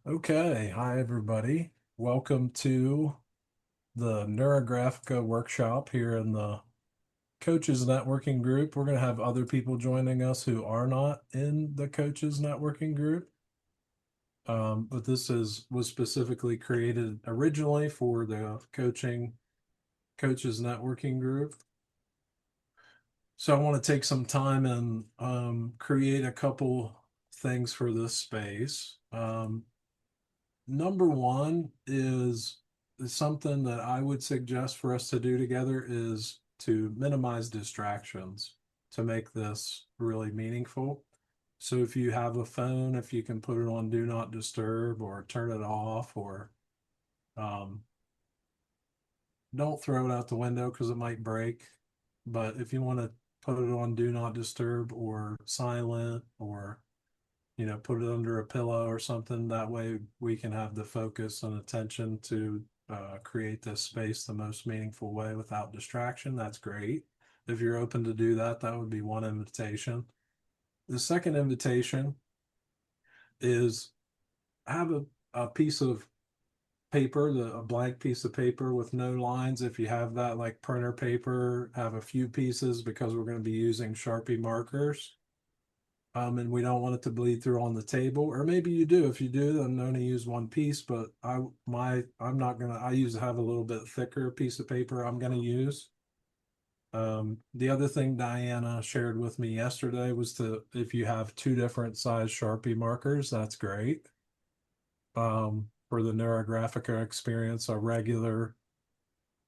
Okay, hi everybody. Welcome to the Neurographica workshop here in the Coaches Networking Group. We're going to have other people joining us who are not in the Coaches Networking Group. But this was specifically created originally for the Coaches Networking Group. So I want to take some time and create a couple things for this space. Number one is something that I would suggest for us to do together is to minimize distractions to make this really meaningful. So if you have a phone, if you can put it on do not disturb or turn it off, or um, don't throw it out the window because it might break. But if you want to put it on do not disturb or silent, or put it under a pillow or something. That way we can have the focus and attention to create this space the most meaningful way without distraction. That's great. If you're open to do that, that would be one invitation. The second invitation is have a piece of paper, a blank piece of paper with no lines. If you have that, like printer paper, have a few pieces because we're going to be using Sharpie markers. And we don't want it to bleed through on the table. Or maybe you do. If you do, then only use one piece. But I'm not gonna. I usually have a little bit thicker piece of paper I'm gonna use. The other thing Diana shared with me yesterday was to if you have two different size Sharpie markers, that's great. For the Neurographica experience, a regular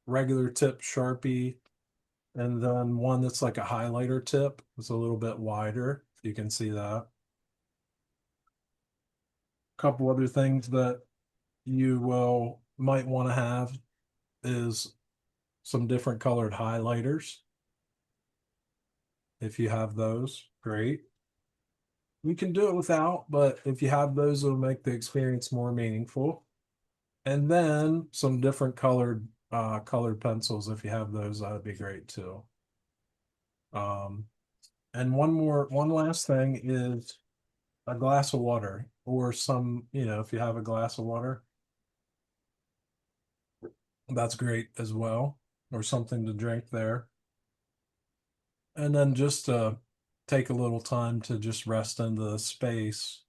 tip Sharpie, and then one that's like a highlighter tip. It's a little bit wider. You can see that. Couple other things that you will might want to have is some different colored highlighters. If you have those, great. You can do it without, but if you have those, it'll make the experience more meaningful. And then some different colored pencils. If you have those, that'd be great too. Um, and one last thing is a glass of water or if you have a glass of water, that's great as well, or something to drink there. And then just take a little time to just rest into the space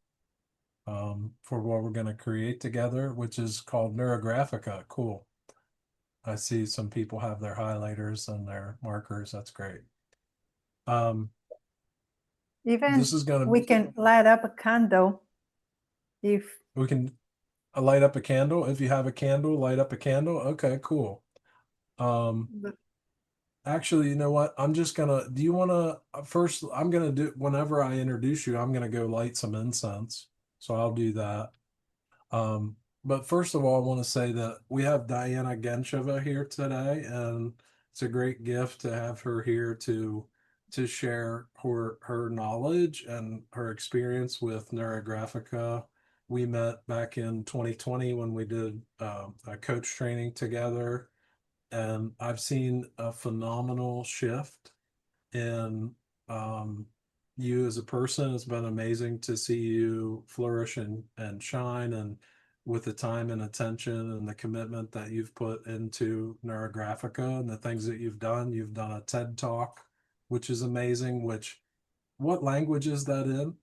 for what we're going to create together, which is called Neurographica. Cool. I see some people have their highlighters and their markers. That's great. Um, this Even is going we to, can light up a candle if we can light up a candle. If you have a candle, light up a candle. Okay, cool. Um, Actually, you know what? Do you want to first? I'm gonna do, whenever I introduce you, I'm gonna go light some incense. So I'll do that. Um, but first of all, I want to say that we have Diana Gencheva here today, and it's a great gift to have her here to share her knowledge and her experience with Neurographica. We met back in 2020 when we did a coach training together, and I've seen a phenomenal shift in you as a person. It's been amazing to see you flourish and shine, and with the time and attention and the commitment that you've put into Neurographica and the things that you've done. You've done a TED Talk, which is amazing. What language is that in?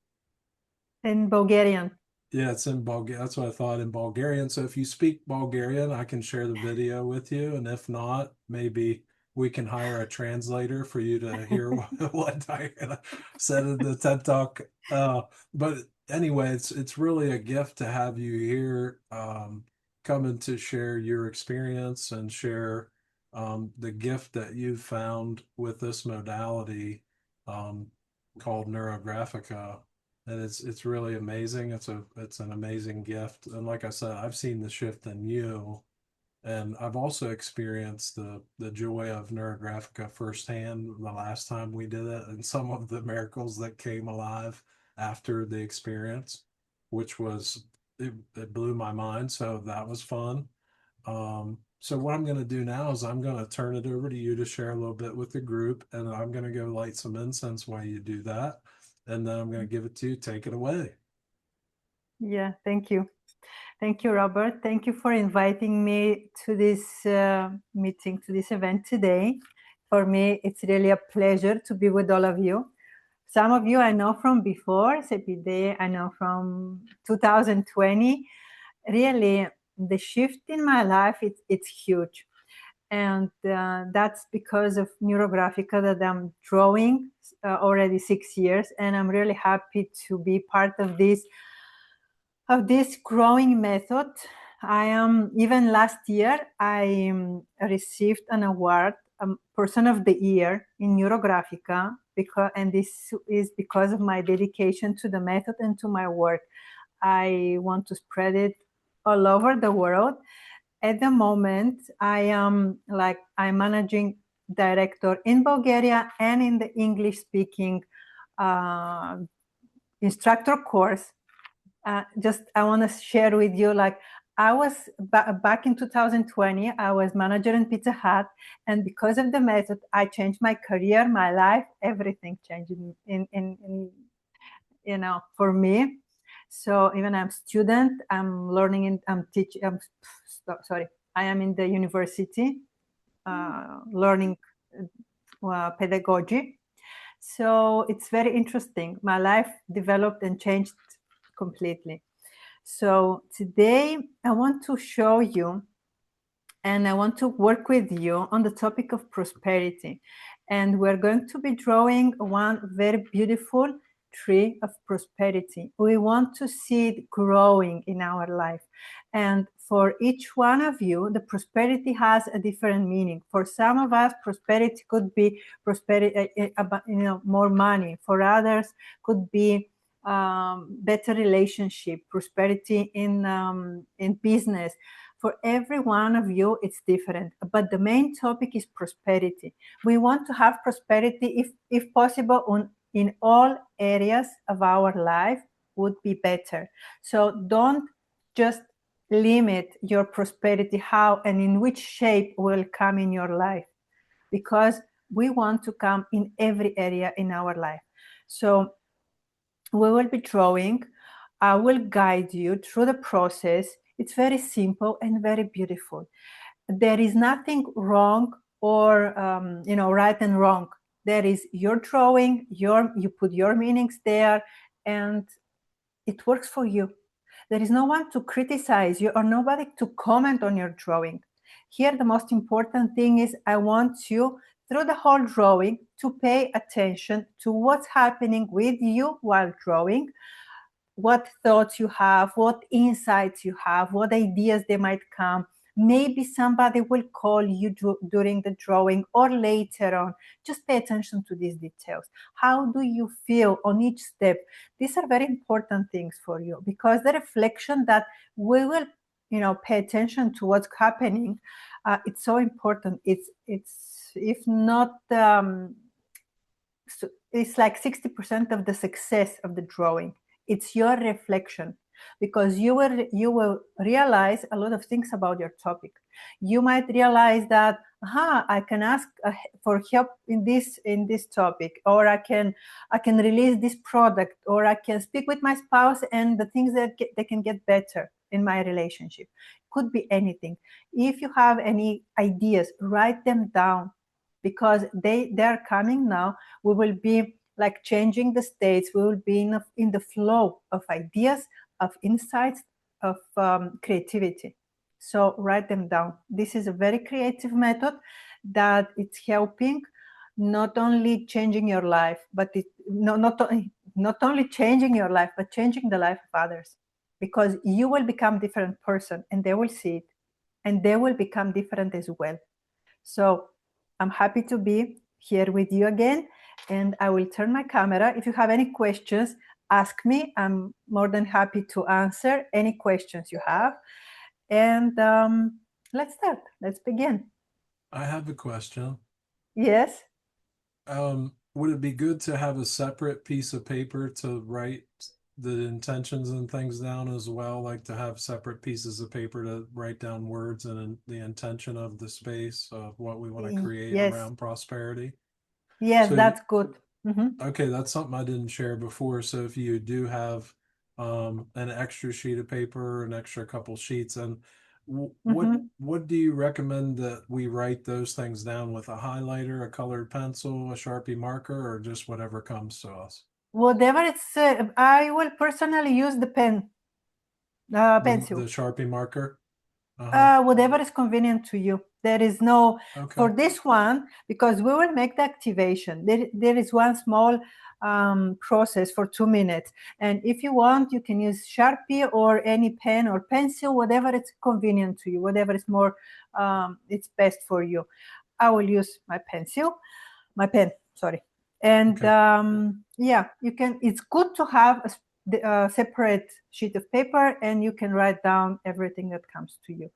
in Bulgarian. Yeah, it's in Bulgarian. That's what I thought, in Bulgarian. So if you speak Bulgarian, I can share the video with you. And if not, maybe we can hire a translator for you to hear what Diana said in the TED Talk. But anyway, it's really a gift to have you here, coming to share your experience and share the gift that you've found with this modality um, called Neurographica, and it's really amazing. It's an amazing gift, and like I said, I've seen the shift in you, and I've also experienced the joy of Neurographica firsthand the last time we did it, and some of the miracles that came alive after the experience, which was it blew my mind. So that was fun. So what I'm going to do now is I'm going to turn it over to you to share a little bit with the group, and I'm going to go light some incense while you do that, and then I'm going to give it to you. Take it away. Yeah, thank you. Thank you, Robert. Thank you for inviting me to this meeting, to this event today. For me, it's really a pleasure to be with all of you. Some of you I know from before, CPD, I know from 2020. Really, the shift in my life, it's huge. And that's because of Neurographica that I'm drawing already 6 years. And I'm really happy to be part of this growing method. I am, even last year, I received an award, Person of the Year in Neurographica, and this is because of my dedication to the method and to my work. I want to spread it all over the world. At the moment, I'm managing director in Bulgaria and in the English speaking instructor course. I want to share with you, like, I was back in 2020, I was manager in Pizza Hut, and because of the method, I changed my career, my life, everything changed in for me. So even I'm student, I'm learning, I'm teaching, sorry, I am in the university, learning pedagogy. So it's very interesting. My life developed and changed completely. So today I want to show you, and I want to work with you on the topic of prosperity. And we're going to be drawing one very beautiful tree of prosperity. We want to see it growing in our life. And for each one of you, the prosperity has a different meaning. For some of us, prosperity could be prosperity, more money. For others, could be better relationship, prosperity in business. For every one of you, it's different. But the main topic is prosperity. We want to have prosperity, if possible, in all areas of our life would be better. So don't just limit your prosperity, how and in which shape will come in your life, because we want to come in every area in our life. So we will be drawing. I will guide you through the process. It's very simple and very beautiful. There is nothing wrong or right and wrong. There is your drawing, you put your meanings there, and it works for you. There is no one to criticize you or nobody to comment on your drawing. Here, the most important thing is I want you, through the whole drawing, to pay attention to what's happening with you while drawing, what thoughts you have, what insights you have, what ideas they might come. Maybe somebody will call you during the drawing or later on. Just pay attention to these details. How do you feel on each step? These are very important things for you, because the reflection that we will, pay attention to what's happening. It's so important. It's if not. So it's like 60% of the success of the drawing. It's your reflection, because you will realize a lot of things about your topic. You might realize that I can ask for help in this topic, or I can release this product, or I can speak with my spouse and the things that they can get better in my relationship. Could be anything. If you have any ideas, write them down, because they are coming now. We will be like changing the states. We will be in the flow of ideas, of insights, of creativity. So write them down. This is a very creative method that it's helping not only changing your life, but not only changing your life, but changing the life of others, because you will become a different person and they will see it, and they will become different as well. So I'm happy to be here with you again, and I will turn my camera. If you have any questions, ask me. I'm more than happy to answer any questions you have. And let's start. Let's begin. I have a question. Yes. Would it be good to have a separate piece of paper to write the intentions and things down as well? Like to have separate pieces of paper to write down words and the intention of the space of what we want to create Yes. around prosperity? Yes, So that's good. okay, that's something I didn't share before. So if you do have an extra sheet of paper, an extra couple sheets, and what Mhm. what do you recommend that we write those things down with a highlighter, a colored pencil, a Sharpie marker, or just whatever comes to us? Whatever it's, I will personally use the pen, The pencil. Sharpie marker? Uh-huh. Whatever is convenient to you. There is no, Okay. for this one, because we will make the activation. There is one small process for 2 minutes. And if you want, you can use Sharpie or any pen or pencil, whatever it's convenient to you, whatever is more, it's best for you. I will use my pen, sorry. And Okay. yeah, you can, it's good to have a separate sheet of paper and you can write down everything that comes to you.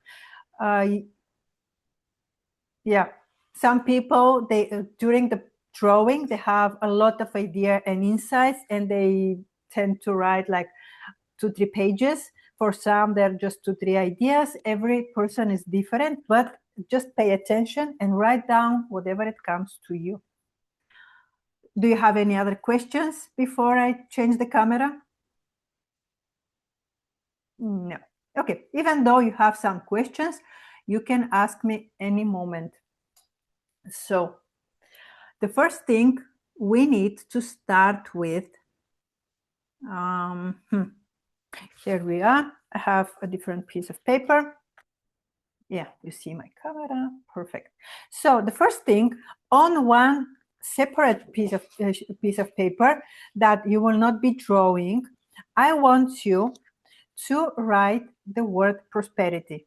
Yeah, some people, they during the drawing, they have a lot of idea and insights and they tend to write like 2-3 pages. For some, they're just 2-3 ideas. Every person is different, but just pay attention and write down whatever it comes to you. Do you have any other questions before I change the camera? No. Okay, even though you have some questions, you can ask me any moment. So the first thing we need to start with, um, here we are. I have a different piece of paper. Yeah, you see my camera, perfect. So the first thing, on one separate piece of paper that you will not be drawing, I want you to write the word prosperity.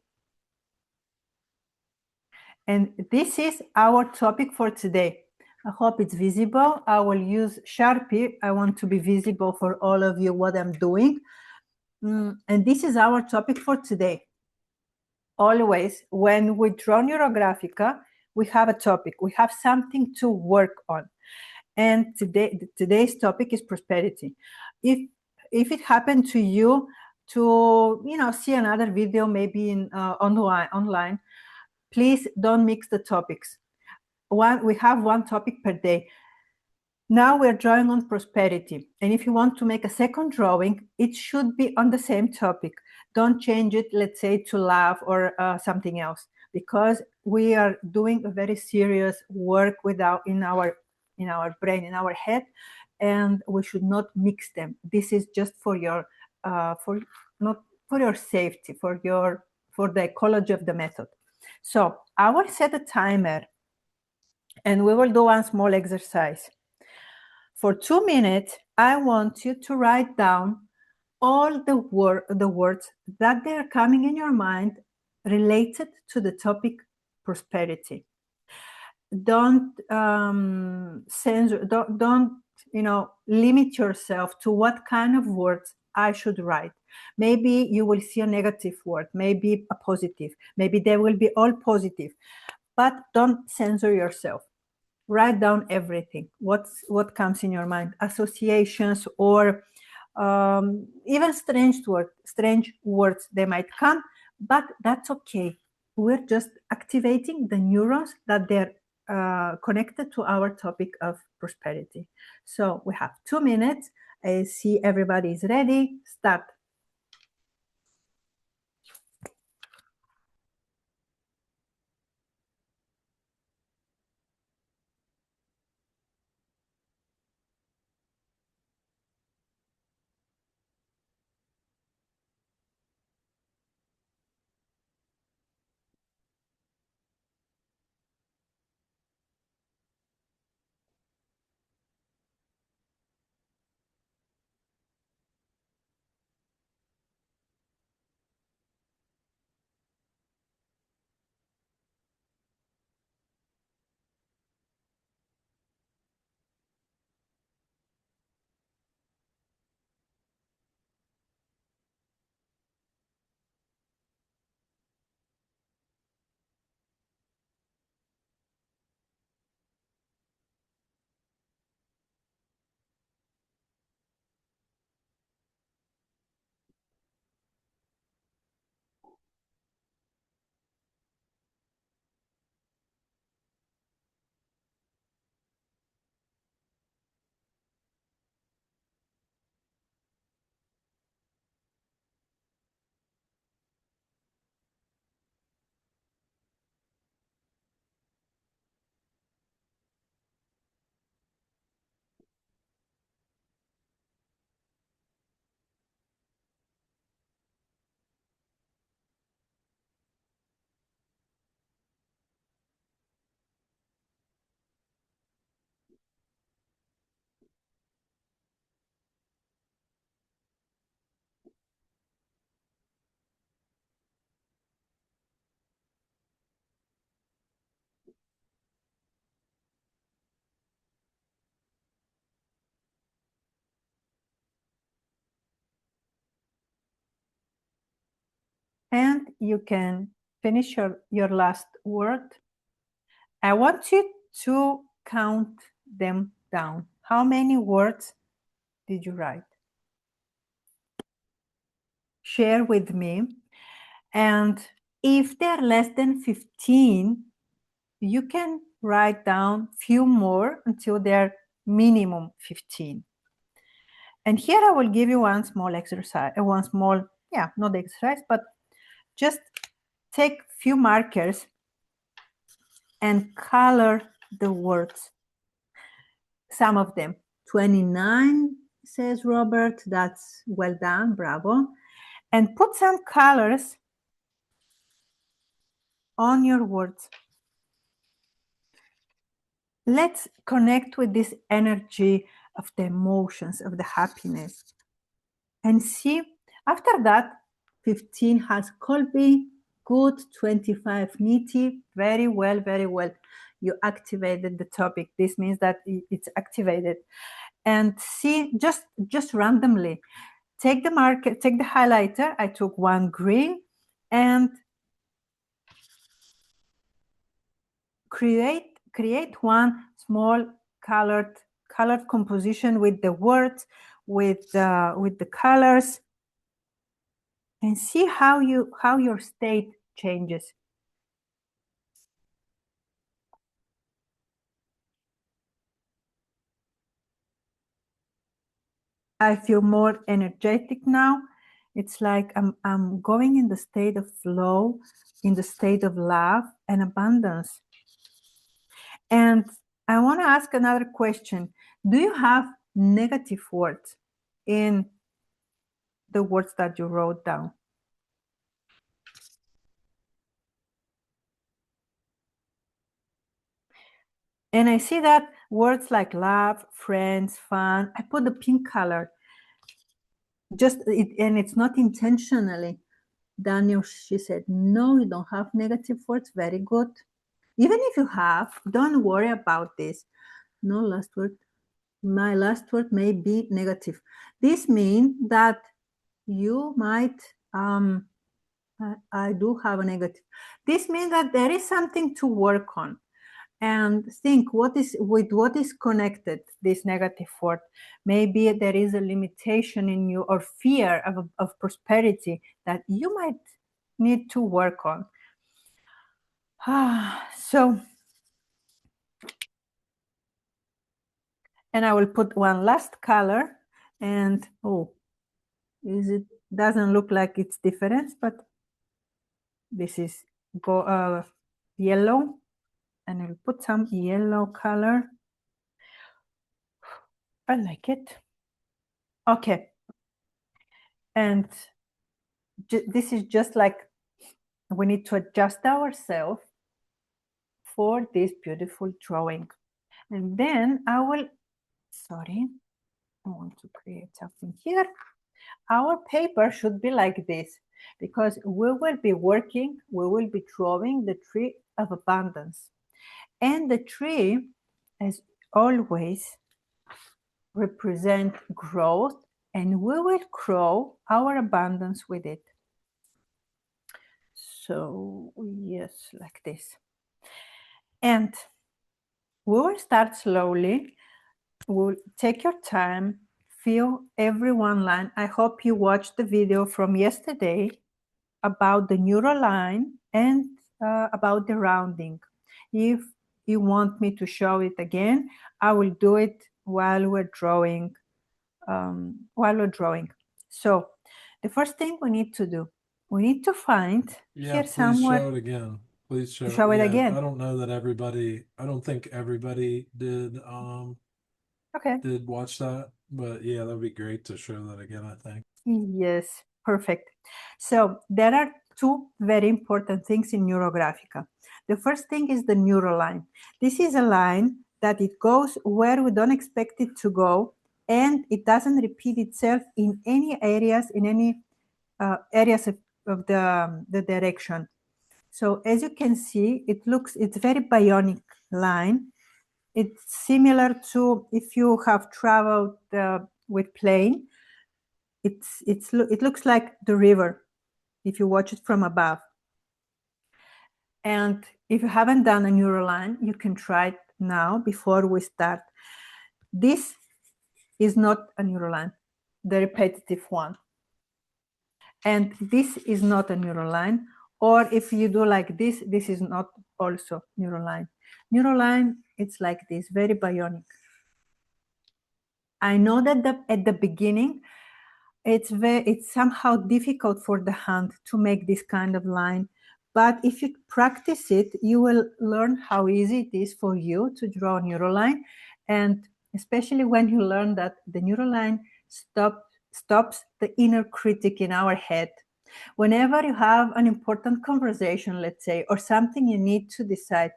And this is our topic for today. I hope it's visible. I will use Sharpie. I want to be visible for all of you what I'm doing. And this is our topic for today. Always, when we draw Neurographica, we have a topic. We have something to work on. And today's topic is prosperity. If it happened to you to see another video maybe in online, please don't mix the topics. We have one topic per day. Now we're drawing on prosperity. And if you want to make a second drawing, it should be on the same topic. Don't change it, let's say, to love or something else, because we are doing a very serious work in our brain, in our head, and we should not mix them. This is just for your for not for your safety, for the ecology of the method. So I will set a timer and we will do one small exercise. For 2 minutes, I want you to write down all the words that they are coming in your mind related to the topic prosperity. Don't censor, don't limit yourself to what kind of words I should write. Maybe you will see a negative word, maybe a positive, maybe they will be all positive, but don't censor yourself. Write down everything, what comes in your mind, associations, or even strange words they might come, but that's okay. We're just activating the neurons that they're connected to our topic of prosperity. So we have 2 minutes. I see everybody is ready. Start. and you can finish your last word. I want you to count them down. How many words did you write? Share with me. And if they're less than 15, you can write down few more until they're minimum 15. And here I will give you one small exercise, not exercise, but just take few markers and color the words. Some of them. 29, says Robert. That's well done, bravo. And put some colors on your words. Let's connect with this energy of the emotions, of the happiness. And see, after that, 15 has Colby, good, 25 Niti, very well, very well. You activated the topic. This means that it's activated. And see, just randomly, take the marker, take the highlighter. I took one green and create one small colored composition with the words, with the colors, and see how your state changes. I feel more energetic now. It's like I'm going in the state of flow, in the state of love and abundance. And I want to ask another question. Do you have negative words in the words that you wrote down? And I see that words like love, friends, fun, I put the pink color. And it's not intentionally. Daniel, she said, no, you don't have negative words. Very good. Even if you have, don't worry about this. No last word. My last word may be negative. This means that you might, I do have a negative. This means that there is something to work on. And think what is connected, this negative word. Maybe there is a limitation in you or fear of prosperity that you might need to work on. So, and I will put one last color, and doesn't look like it's different, but this is yellow, and I'll put some yellow color. I like it. Okay. And this is just like we need to adjust ourselves for this beautiful drawing. And then I want to create something here. Our paper should be like this, because we will be drawing the tree of abundance. And the tree, as always, represent growth, and we will grow our abundance with it. So yes, like this. And we will start slowly. We'll take your time, feel every one line. I hope you watched the video from yesterday about the neural line and about the rounding. If you want me to show it again, I will do it while we're drawing. So the first thing we need to do, we need to find here somewhere. Show it again. Please show it again. I don't know that I don't think everybody did did watch that, but yeah, that'd be great to show that again, I think. Yes, perfect. So there are two very important things in Neurographica. The first thing is the neural line. This is a line that it goes where we don't expect it to go, and it doesn't repeat itself in any areas, areas of the direction. So as you can see, it's very bionic line. It's similar to if you have traveled with plane. It looks like the river. if you watch it from above. And if you haven't done a neuroline, you can try it now before we start. This is not a neuroline, the repetitive one. And this is not a neuroline. Or if you do like this, this is not also neuroline. Neuroline, it's like this, very bionic. I know that at the beginning, it's somehow difficult for the hand to make this kind of line. But if you practice it, you will learn how easy it is for you to draw a neuroline. And especially when you learn that the neuroline stops the inner critic in our head. Whenever you have an important conversation, let's say, or something you need to decide,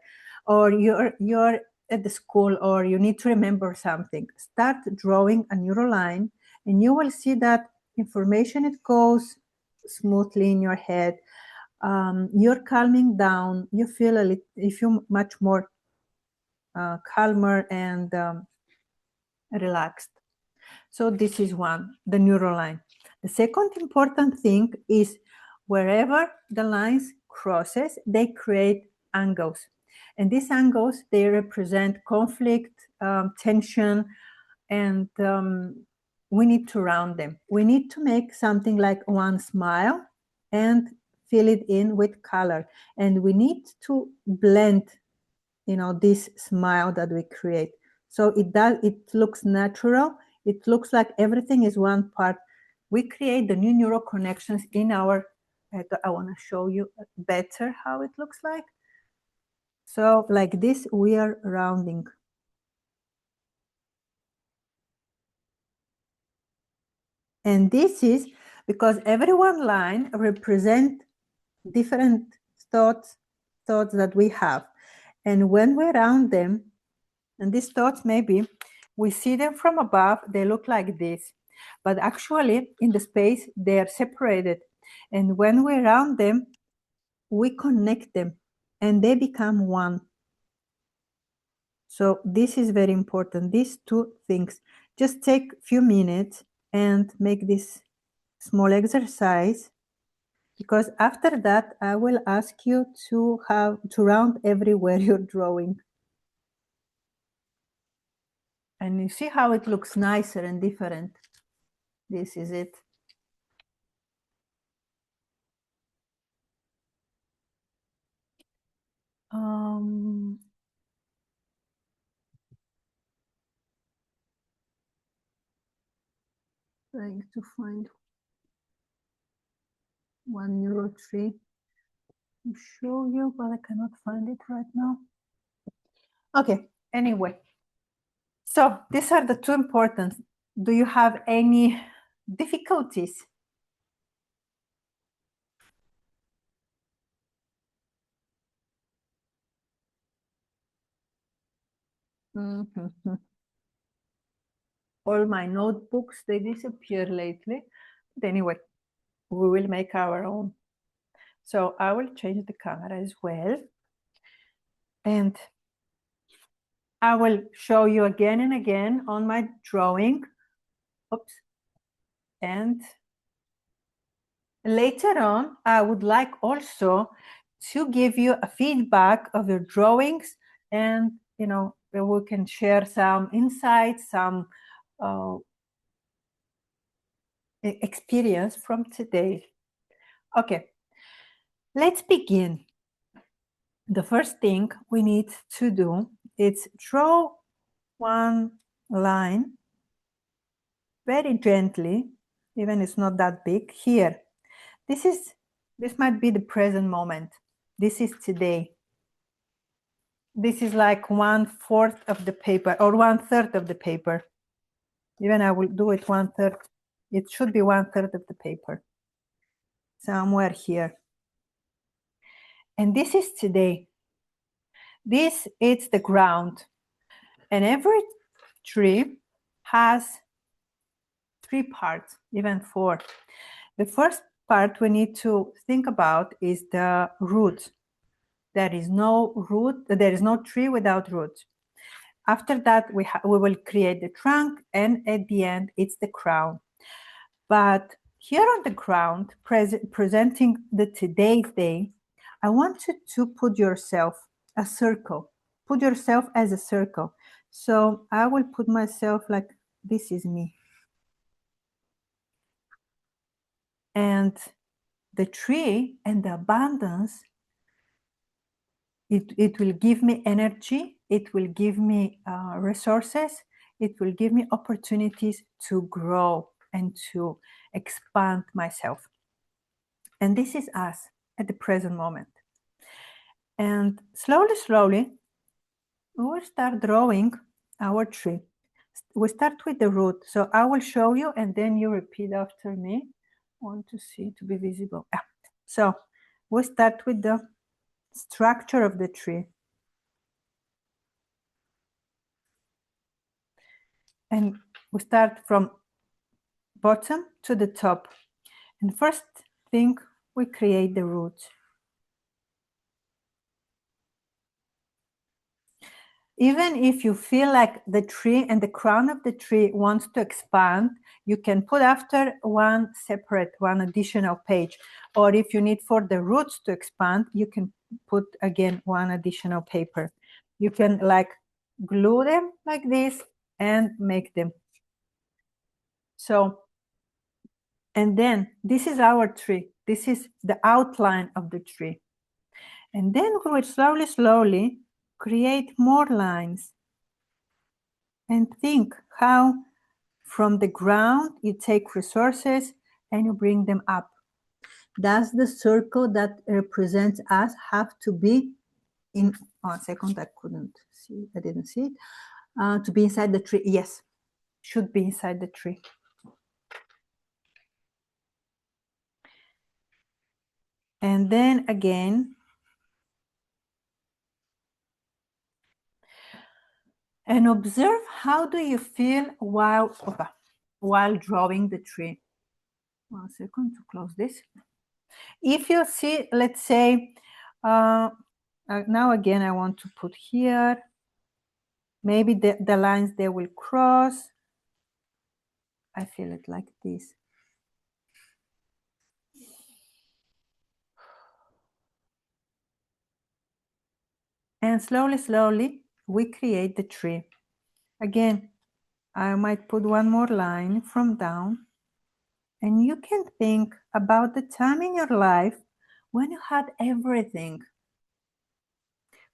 or you're at the school, or you need to remember something, start drawing a neuroline, and you will see that information, it goes smoothly in your head. You're calming down. You feel much more calmer and relaxed. So this is one, the neuroline. The second important thing is wherever the lines crosses, they create angles. And these angles, they represent conflict, tension, and we need to round them. We need to make something like one smile and fill it in with color. And we need to blend, this smile that we create. So it looks natural. It looks like everything is one part. We create the new neural connections in our, I want to show you better how it looks like. So like this, we are rounding. And this is because every one line represents different thoughts that we have. And when we round them, and these thoughts, maybe we see them from above, they look like this. But actually, in the space, they are separated. And when we round them, we connect them, and they become one. So this is very important, these two things. Just take a few minutes and make this small exercise, because after that, I will ask you to round everywhere you're drawing. And you see how it looks nicer and different. This is it. Trying to find one neural tree to show you, but I cannot find it right now. Okay, anyway. So these are the two important. Do you have any difficulties? Mm-hmm. All my notebooks, they disappear lately. But anyway, we will make our own. So I will change the camera as well. And I will show you again and again on my drawing. Oops. And later on, I would like also to give you a feedback of your drawings, and we can share some insights, some experience from today. Okay, let's begin. The first thing we need to do is draw one line very gently, even it's not that big. Here, this might be the present moment. This is today. This is like 1/4 of the paper, or 1/3 of the paper. Even I will do it 1/3. It should be 1/3 of the paper. Somewhere here. And this is today. This is the ground. And every tree has 3 parts, even 4. The first part we need to think about is the root. There is no root, there is no tree without roots. After that, we will create the trunk, and at the end, it's the crown. But here on the ground, presenting the today's day, I want you to put yourself a circle. Put yourself as a circle. So I will put myself like this is me. And the tree and the abundance, it will give me energy, it will give me resources, it will give me opportunities to grow and to expand myself. And this is us at the present moment. And slowly, slowly, we will start drawing our tree. We start with the root. So I will show you and then you repeat after me. I want to see to be visible. So we start with the structure of the tree. And we start from bottom to the top. And first thing, we create the root. Even if you feel like the tree and the crown of the tree wants to expand, you can put after one additional page. Or if you need for the roots to expand, you can put again one additional paper. You can like glue them like this and make them. So, and then this is our tree. This is the outline of the tree. And then we will slowly, slowly create more lines. And think how from the ground you take resources and you bring them up. Does the circle that represents us have to be in, 1 second, I didn't see it, to be inside the tree? Yes, should be inside the tree. And then again, and observe how do you feel while drawing the tree. 1 second to close this. If you see, let's say, now again, I want to put here, maybe the lines they will cross. I feel it like this. And slowly, slowly, we create the tree. Again, I might put one more line from down. And you can think about the time in your life when you had everything.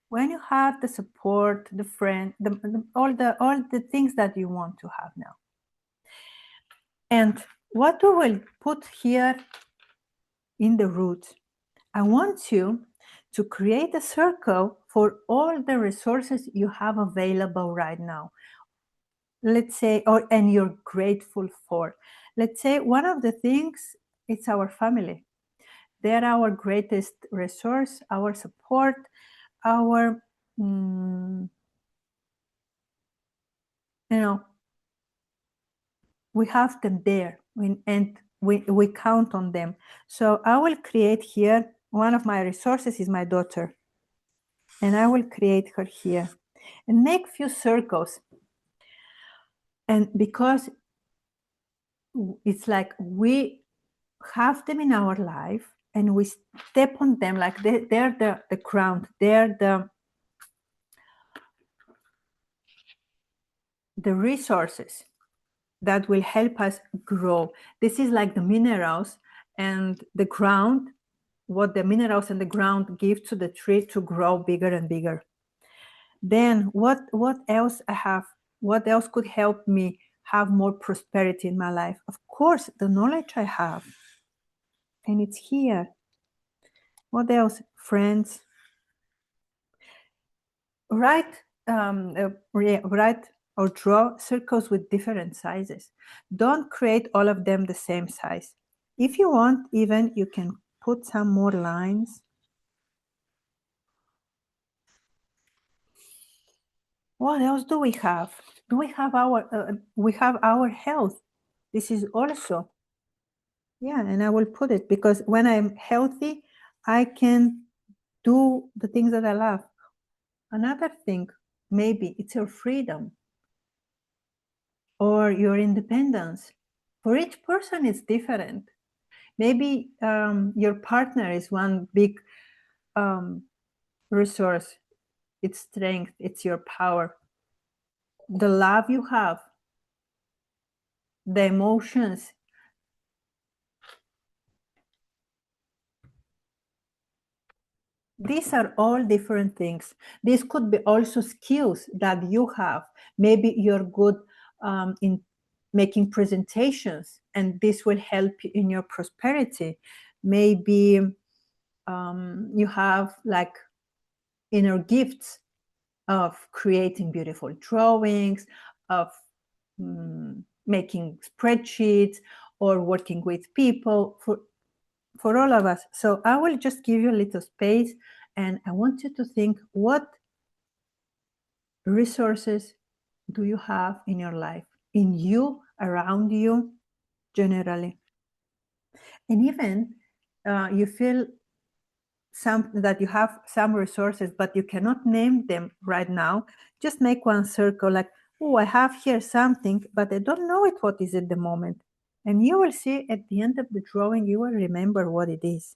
When you had the support, the friend, all the things that you want to have now. And what we will put here in the root, I want you to create a circle for all the resources you have available right now. Let's say, and you're grateful for. Let's say one of the things, it's our family. They're our greatest resource, our support, our, we have them there and we count on them. So I will create here, one of my resources is my daughter. And I will create her here and make few circles. And because it's like we have them in our life and we step on them like they're the ground, they're the resources that will help us grow. This is like the minerals and the ground, what the minerals and the ground give to the tree to grow bigger and bigger. Then what else I have? What else could help me have more prosperity in my life? Of course, the knowledge I have. And it's here. What else? Friends. Write or draw circles with different sizes. Don't create all of them the same size. If you want, even you can put some more lines. What else do we have? Do we have our health? This is also, yeah, and I will put it because when I'm healthy, I can do the things that I love. Another thing, maybe it's your freedom or your independence. For each person, it's different. Maybe your partner is one big resource. It's strength, it's your power. The love you have, the emotions. These are all different things. These could be also skills that you have. Maybe you're good in making presentations, and this will help you in your prosperity. Maybe you have like inner gifts of creating beautiful drawings, of making spreadsheets, or working with people, for all of us. So I will just give you a little space, and I want you to think, what resources do you have in your life, in you, around you, generally? And even you feel that you have some resources, but you cannot name them right now, just make one circle like, oh, I have here something, but I don't know what is at the moment. And you will see at the end of the drawing, you will remember what it is.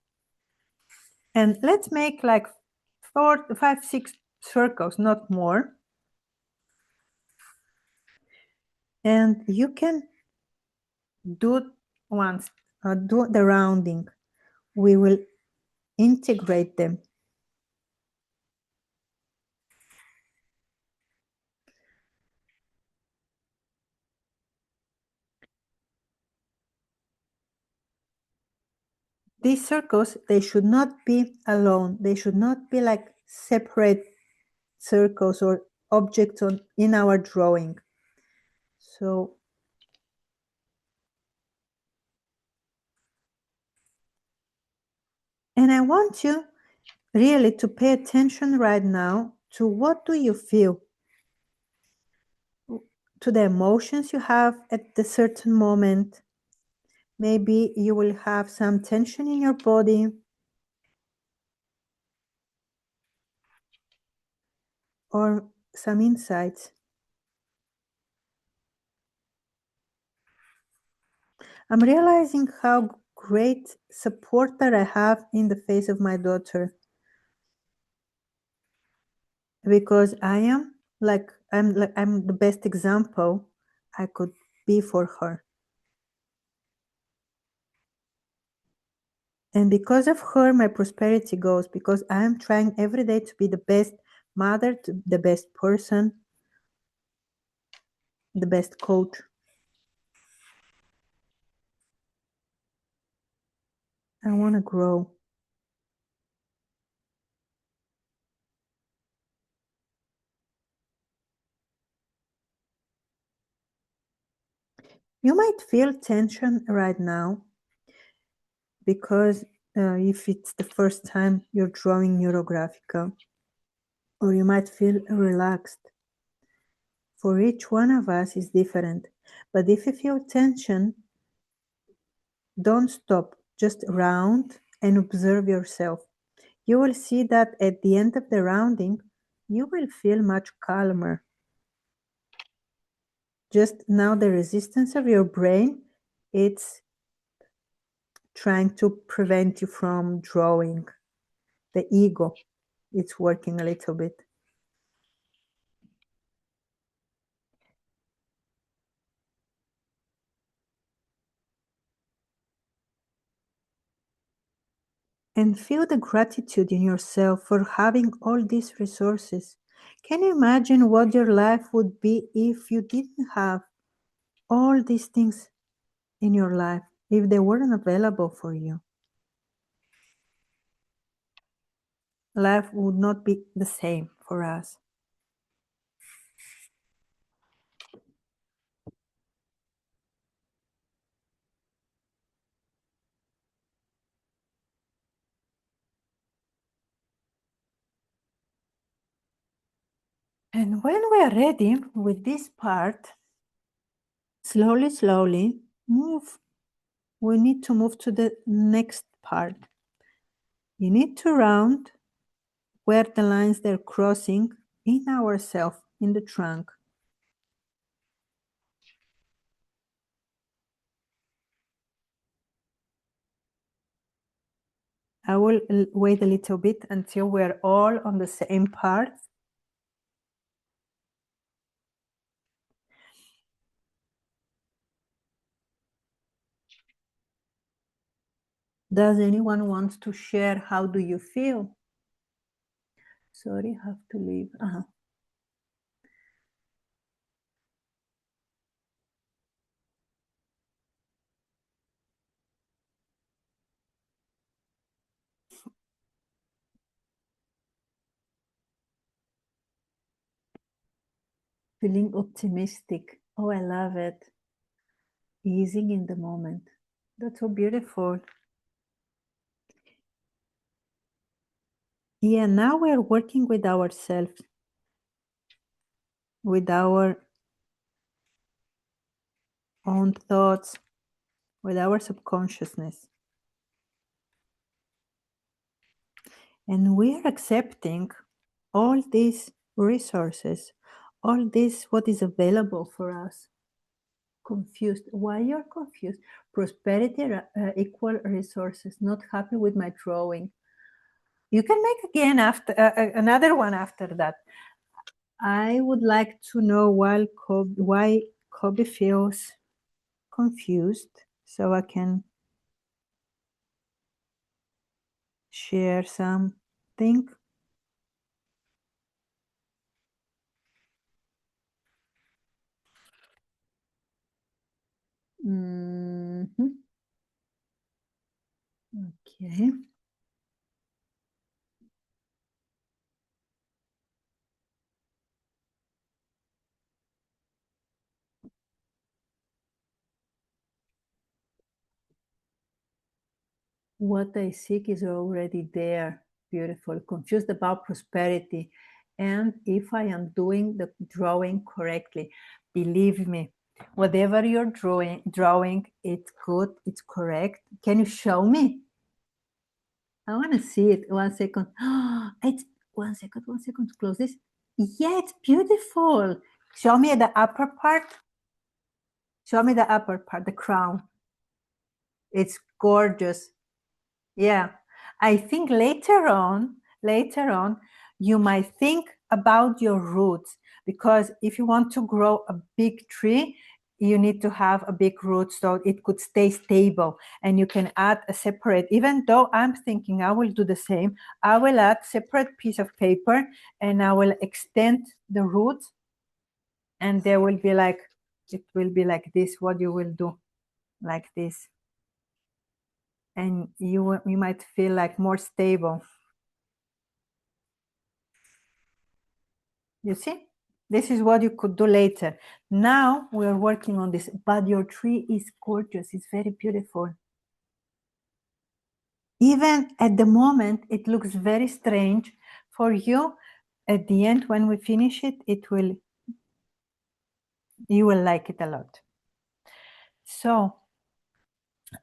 And let's make like 4, 5, 6 circles, not more. And you can do once, do the rounding. We will integrate them. These circles, they should not be alone. They should not be like separate circles or objects in our drawing. So, and I want you really to pay attention right now to what do you feel, to the emotions you have at the certain moment. Maybe you will have some tension in your body, or some insights. I'm realizing how great support that I have in the face of my daughter, because I'm the best example I could be for her. And because of her, my prosperity goes, because I am trying every day to be the best mother, the best person, the best coach. I want to grow. You might feel tension right now because if it's the first time you're drawing Neurographica, or you might feel relaxed. For each one of us is different, but if you feel tension, don't stop, just round and observe yourself. You will see that at the end of the rounding, you will feel much calmer. Just now the resistance of your brain, it's trying to prevent you from drawing. The ego, it's working a little bit. And feel the gratitude in yourself for having all these resources. Can you imagine what your life would be if you didn't have all these things in your life, if they weren't available for you? Life would not be the same for us. And when we are ready with this part, slowly, slowly move. We need to move to the next part. You need to round where the lines they're crossing in ourself, in the trunk. I will wait a little bit until we're all on the same part. Does anyone want to share how do you feel? Sorry, have to leave. Feeling optimistic. Oh, I love it. Easing in the moment. That's so beautiful. Yeah, now we're working with ourselves, with our own thoughts, with our subconsciousness. And we are accepting all these resources, all this what is available for us. Confused. Why you're confused? Prosperity equal resources. Not happy with my drawing. You can make again after another one after that. I would like to know why Kobe feels confused, so I can share something. Okay. What I seek is already there. Beautiful. Confused about prosperity. And if I am doing the drawing correctly, believe me, whatever you're drawing, it's good, it's correct. Can you show me? I want to see it. 1 second. It's 1 second, 1 second to close this. Yeah, it's beautiful. Show me the upper part. Show me the upper part, the crown. It's gorgeous. Yeah. I think later on, you might think about your roots, because if you want to grow a big tree, you need to have a big root so it could stay stable, and you can add a separate, even though I'm thinking I will do the same, I will add separate piece of paper and I will extend the roots, and there will be like, it will be like this, what you will do, like this. And you might feel like more stable. You see, this is what you could do later. Now we are working on this, but your tree is gorgeous. It's very beautiful. Even at the moment, it looks very strange for you. At the end, when we finish it, you will like it a lot. So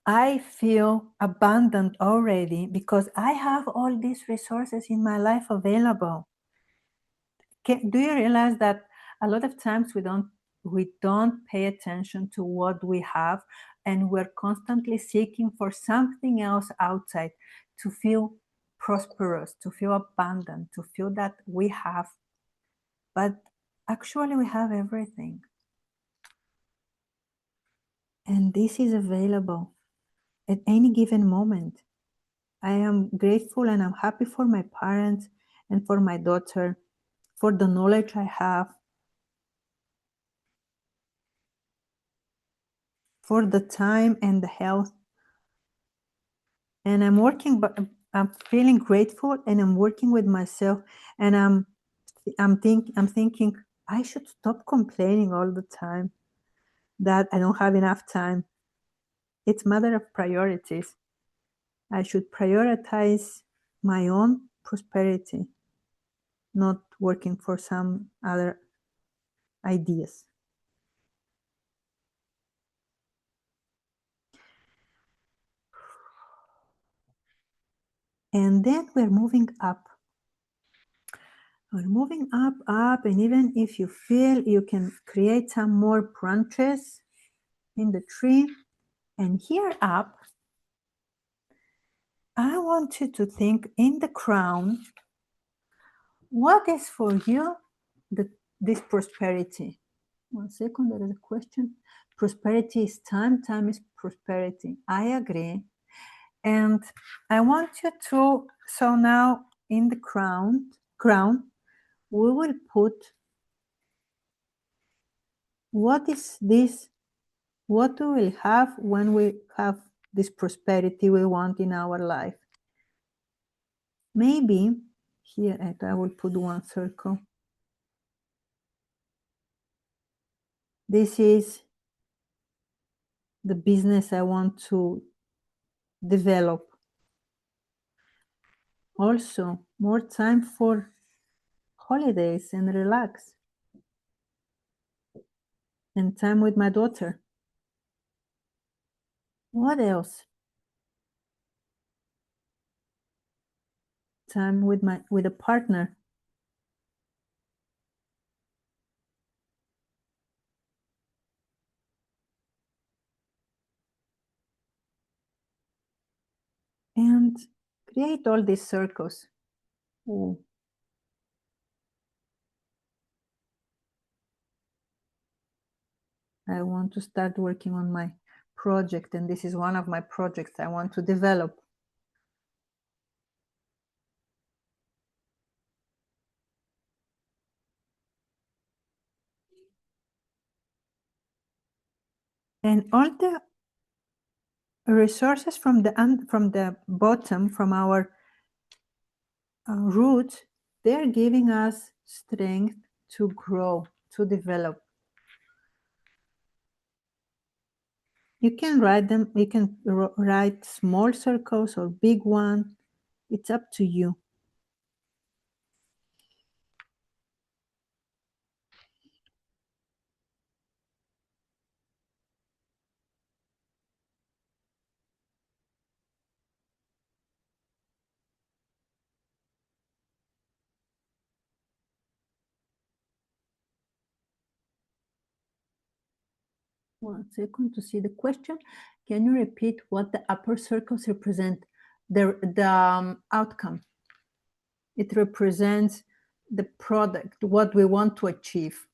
I feel abundant already because I have all these resources in my life available. Do you realize that a lot of times we don't pay attention to what we have, and we're constantly seeking for something else outside to feel prosperous, to feel abundant, to feel that we have, but actually we have everything. And this is available at any given moment. I am grateful and I'm happy for my parents and for my daughter, for the knowledge I have, for the time and the health. And I'm working, but I'm feeling grateful, and I'm working with myself, and I'm thinking I should stop complaining all the time that I don't have enough time. It's a matter of priorities. I should prioritize my own prosperity, not working for some other ideas. And then we're moving up. We're moving up, and even if you feel, you can create some more branches in the tree. And here up, I want you to think in the crown, what is for you this prosperity? 1 second, there is a question. Prosperity is time, time is prosperity. I agree. And I want you to, so now in the crown, we will put, what is this? What we will have when we have this prosperity we want in our life? Maybe here I will put one circle. This is the business I want to develop. Also, more time for holidays and relax. And time with my daughter. What else? Time with a partner. And create all these circles. Ooh. I want to start working on my project, and this is one of my projects I want to develop. And all the resources from the bottom, from our root, they're giving us strength to grow, to develop. You can write them, you can write small circles or big one. It's up to you. One second to see the question. Can you repeat what the upper circles represent? The outcome. It represents the product, what we want to achieve.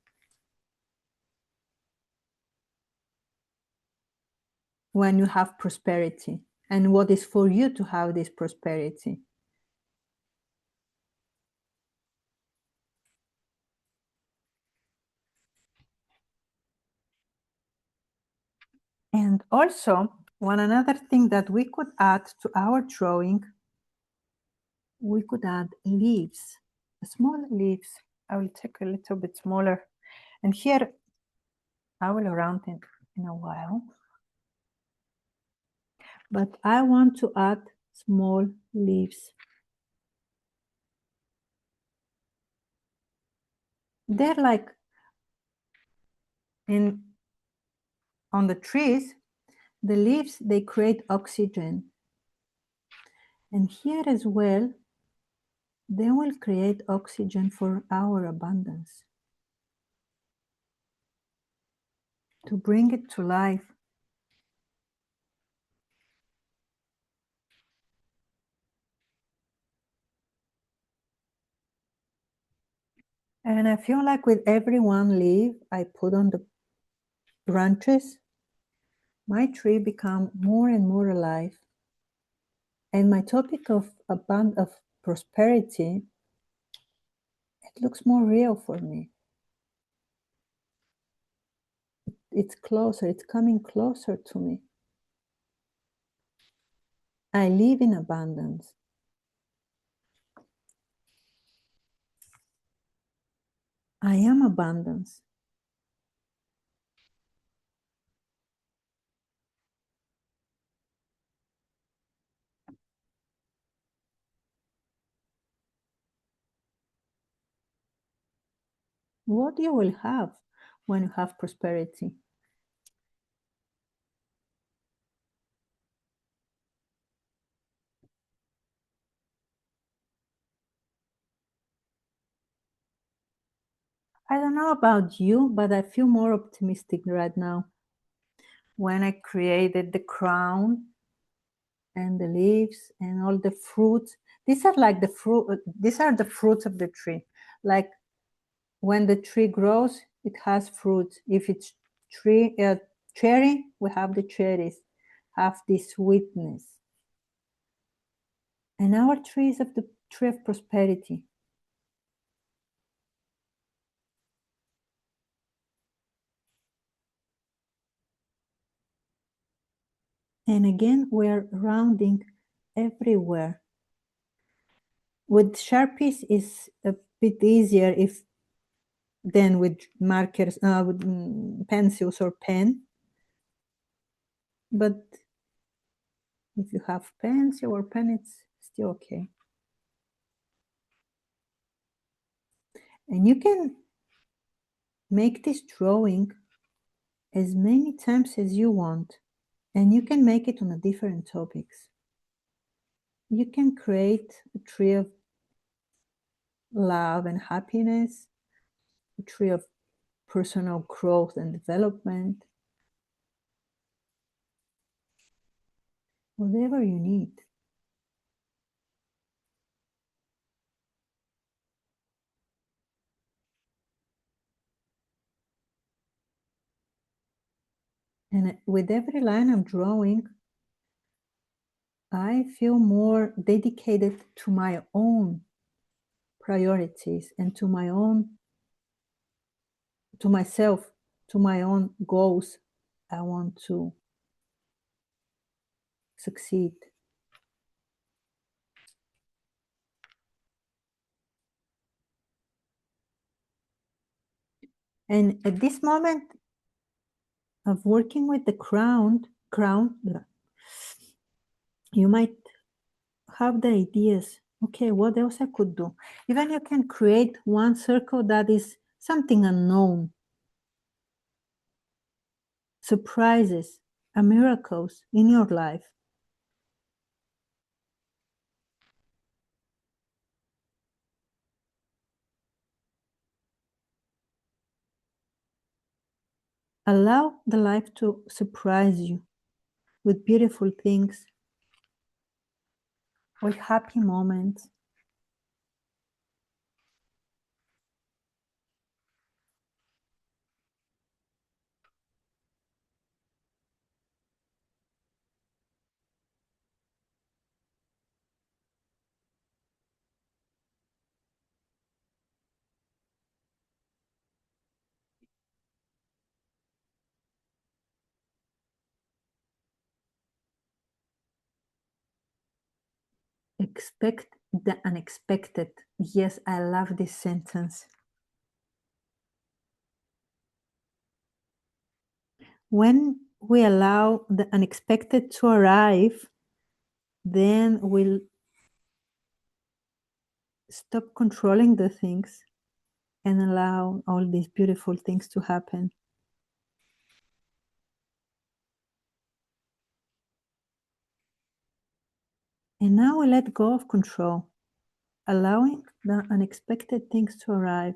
When you have prosperity, and what is for you to have this prosperity. And also, one another thing that we could add to our drawing, we could add leaves, small leaves. I will take a little bit smaller. And here, I will round it in a while. But I want to add small leaves. They're like on the trees, the leaves, they create oxygen. And here as well, they will create oxygen for our abundance. To bring it to life. And I feel like with every one leaf I put on the branches, my tree become more and more alive. And my topic of prosperity, it looks more real for me. It's closer, it's coming closer to me. I live in abundance. I am abundance. What you will have when you have prosperity? I don't know about you, but I feel more optimistic right now. When I created the crown and the leaves and all the fruits. These are like the fruit. These are the fruits of the tree. Like when the tree grows, it has fruits. If it's cherry, we have the cherries, have this sweetness. And our tree is of the tree of prosperity. And again, we're rounding everywhere. With Sharpies is a bit easier if than with markers, with pencils or pen. But if you have pencil or pen, it's still okay. And you can make this drawing as many times as you want, and you can make it on different topics. You can create a tree of love and happiness, a tree of personal growth and development, whatever you need. And with every line I'm drawing, I feel more dedicated to my own priorities and to myself, to my own goals I want to succeed. And at this moment of working with the crown, you might have the ideas. Okay, what else I could do? Even you can create one circle that is something unknown, surprises and miracles in your life. Allow the life to surprise you with beautiful things, with happy moments. Expect the unexpected. Yes, I love this sentence. When we allow the unexpected to arrive, then we'll stop controlling the things and allow all these beautiful things to happen. And now we let go of control, allowing the unexpected things to arrive.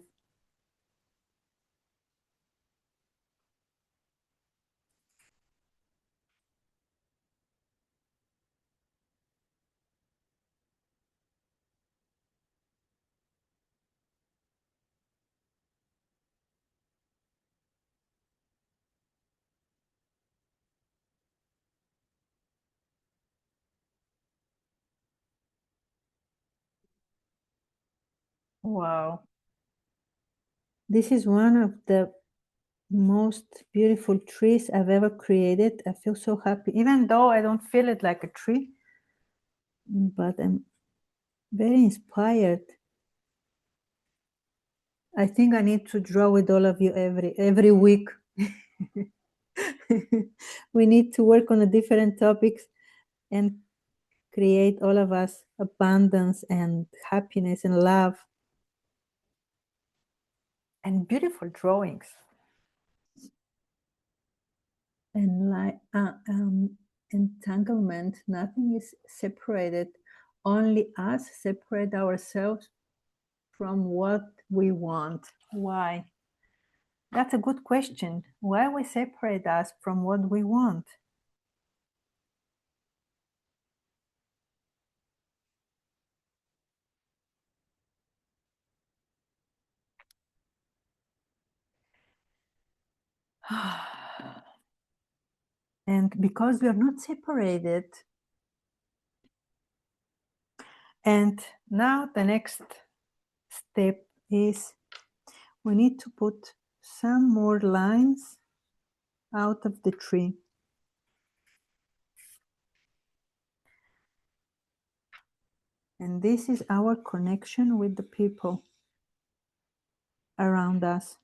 Wow. This is one of the most beautiful trees I've ever created. I feel so happy, even though I don't feel it like a tree, but I'm very inspired. I think I need to draw with all of you every week. We need to work on the different topics and create all of us abundance and happiness and love and beautiful drawings. And like entanglement, nothing is separated. Only us separate ourselves from what we want. Why? That's a good question. Why we separate us from what we want? And because we are not separated, and now the next step is we need to put some more lines out of the tree. And this is our connection with the people around us.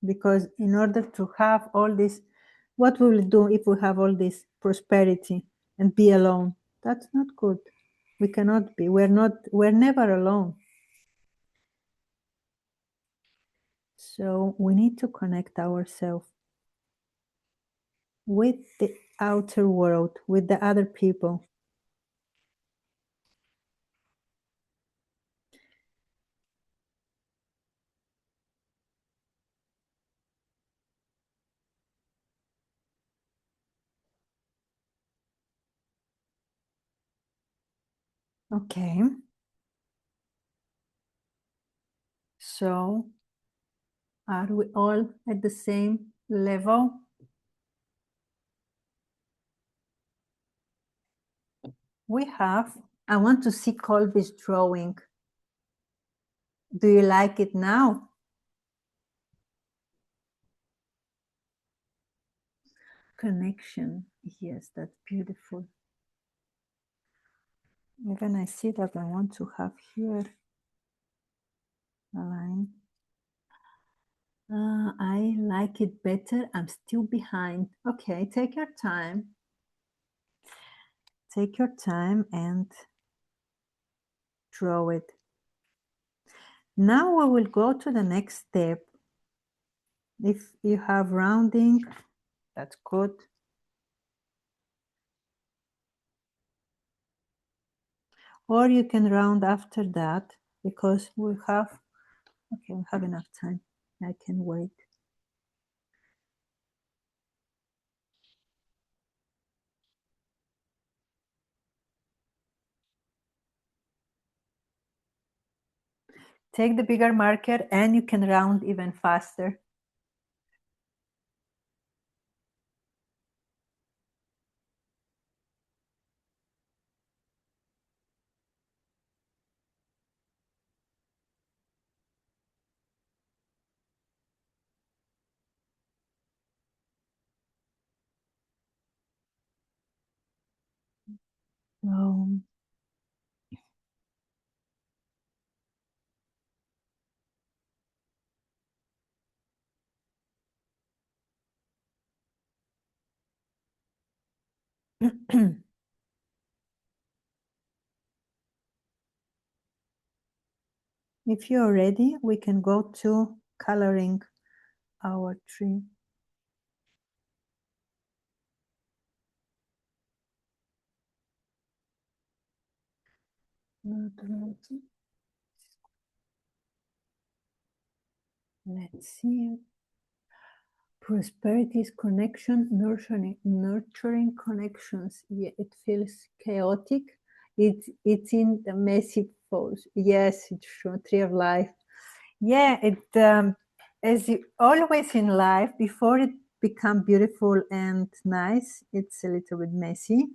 Because in order to have all this, what we will do if we have all this prosperity and be alone? That's not good. We cannot be. We're never alone. So we need to connect ourselves with the outer world, with the other people. Okay. So are we all at the same level? We have. I want to see Colby's drawing. Do you like it now? Connection. Yes, that's beautiful. Even I see that I want to have here a line. I like it better. I'm still behind. Okay, take your time. Take your time and draw it. Now we will go to the next step. If you have rounding, that's good. Or you can round after that because we have enough time. I can wait. Take the bigger marker and you can round even faster. Um, if you're ready, we can go to coloring our tree. Let's see. Prosperity is connection, nurturing connections. Yeah, it feels chaotic. It's in the messy pose. Yes, it's true. Tree of life. Yeah, as always in life, before it become beautiful and nice, it's a little bit messy.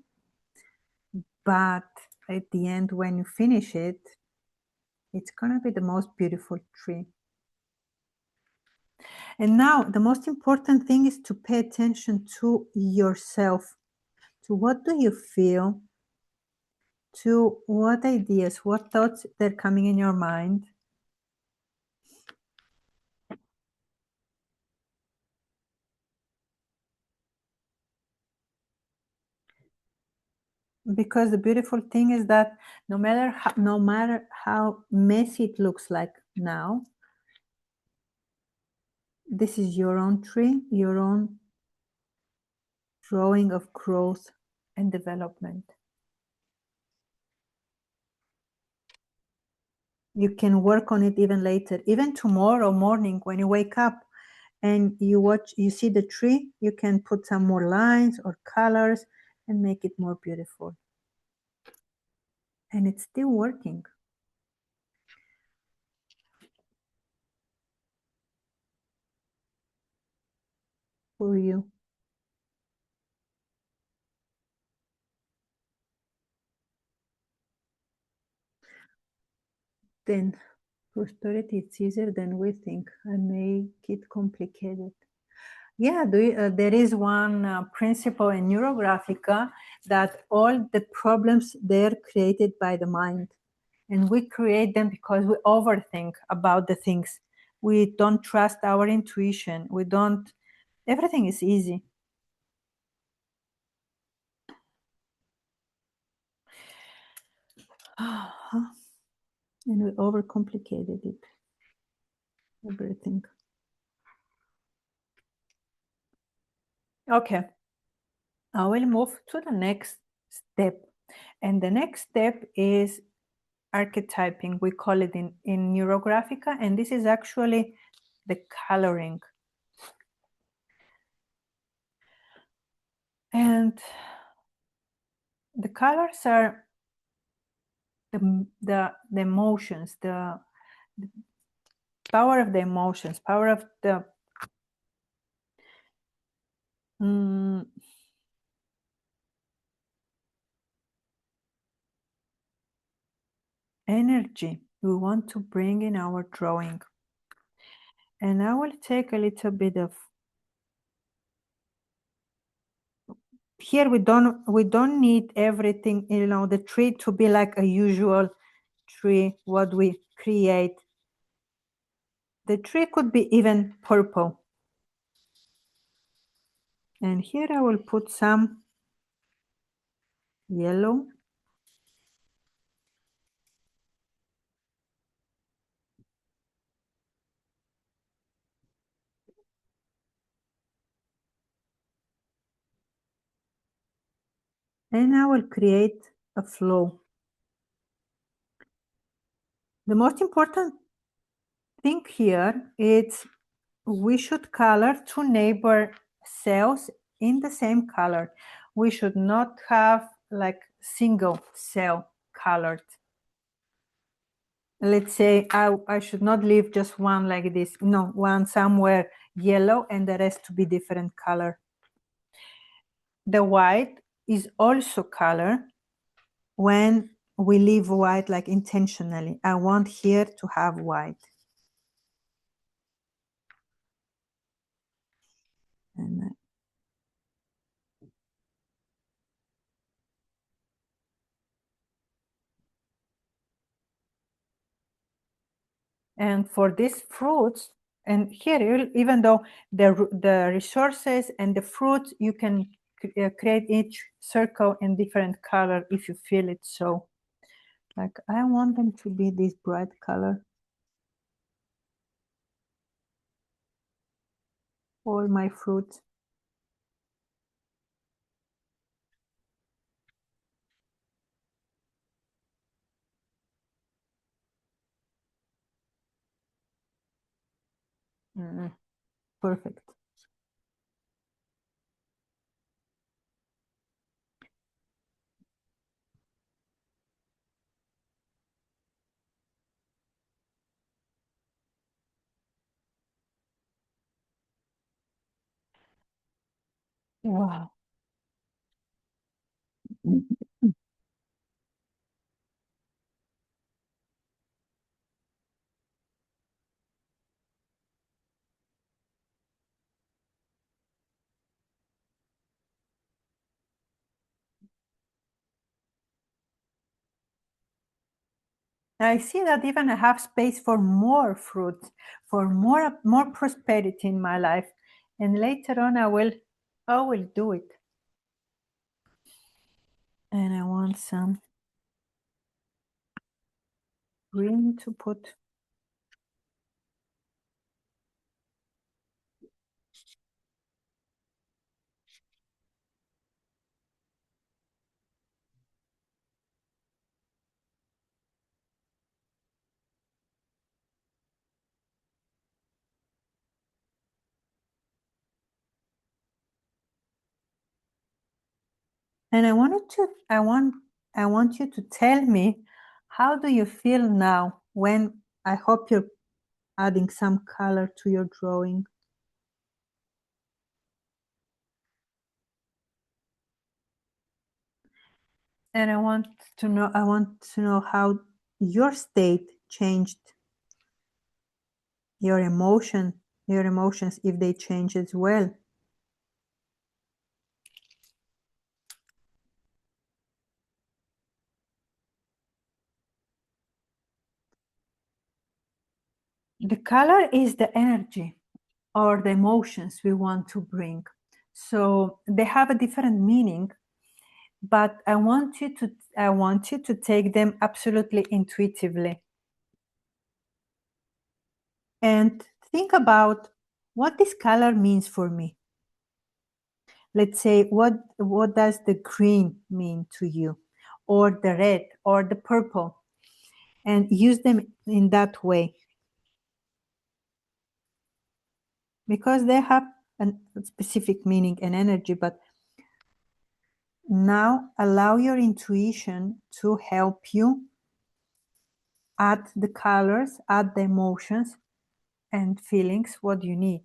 But at the end, when you finish it, it's gonna be the most beautiful tree. And now the most important thing is to pay attention to yourself, to what do you feel, to what ideas, what thoughts that are coming in your mind. Because the beautiful thing is that no matter how messy it looks like now, this is your own tree, your own drawing of growth and development. You can work on it even later, even tomorrow morning when you wake up and you see the tree, you can put some more lines or colors and make it more beautiful. And it's still working. For you. Then prosperity is easier than we think. I make it complicated. Yeah, there is one principle in Neurographica that all the problems they're created by the mind, and we create them because we overthink about the things. We don't trust our intuition. We don't. Everything is easy. And we overcomplicated it. Everything. Okay. I will move to the next step. And the next step is archetyping. We call it in Neurographica. And this is actually the coloring. And the colors are the emotions, the power of the emotions, power of the energy we want to bring in our drawing. And I will take a little bit of here. We don't need everything, the tree to be like a usual tree, what we create. The tree could be even purple. And here I will put some yellow. And I will create a flow. The most important thing here is we should color two neighbor cells in the same color. We should not have like single cell colored. Let's say I should not leave just one like this. No, one somewhere yellow and the rest to be different color. The white is also color when we leave white like intentionally. I want here to have white. And for these fruits, and here, even though the resources and the fruits, you can create each circle in different color if you feel it. So like I want them to be this bright color. All my fruits. Perfect. Wow. I see that even I have space for more fruit, for more prosperity in my life. And later on I will do it. And I want some green to put. And I want you to tell me, how do you feel now when I hope you're adding some color to your drawing? And I want to know how your state changed, your emotions, if they change as well. The color is the energy or the emotions we want to bring. So they have a different meaning, but I want you to take them absolutely intuitively and think about what this color means for me. Let's say, what does the green mean to you, or the red, or the purple, and use them in that way, because they have a specific meaning and energy. But now allow your intuition to help you add the colors, add the emotions and feelings what you need.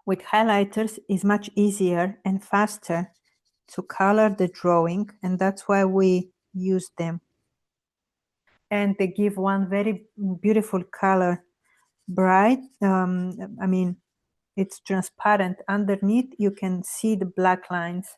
With highlighters is much easier and faster to color the drawing, and that's why we use them. And they give one very beautiful color, bright. I mean, it's transparent. Underneath, you can see the black lines.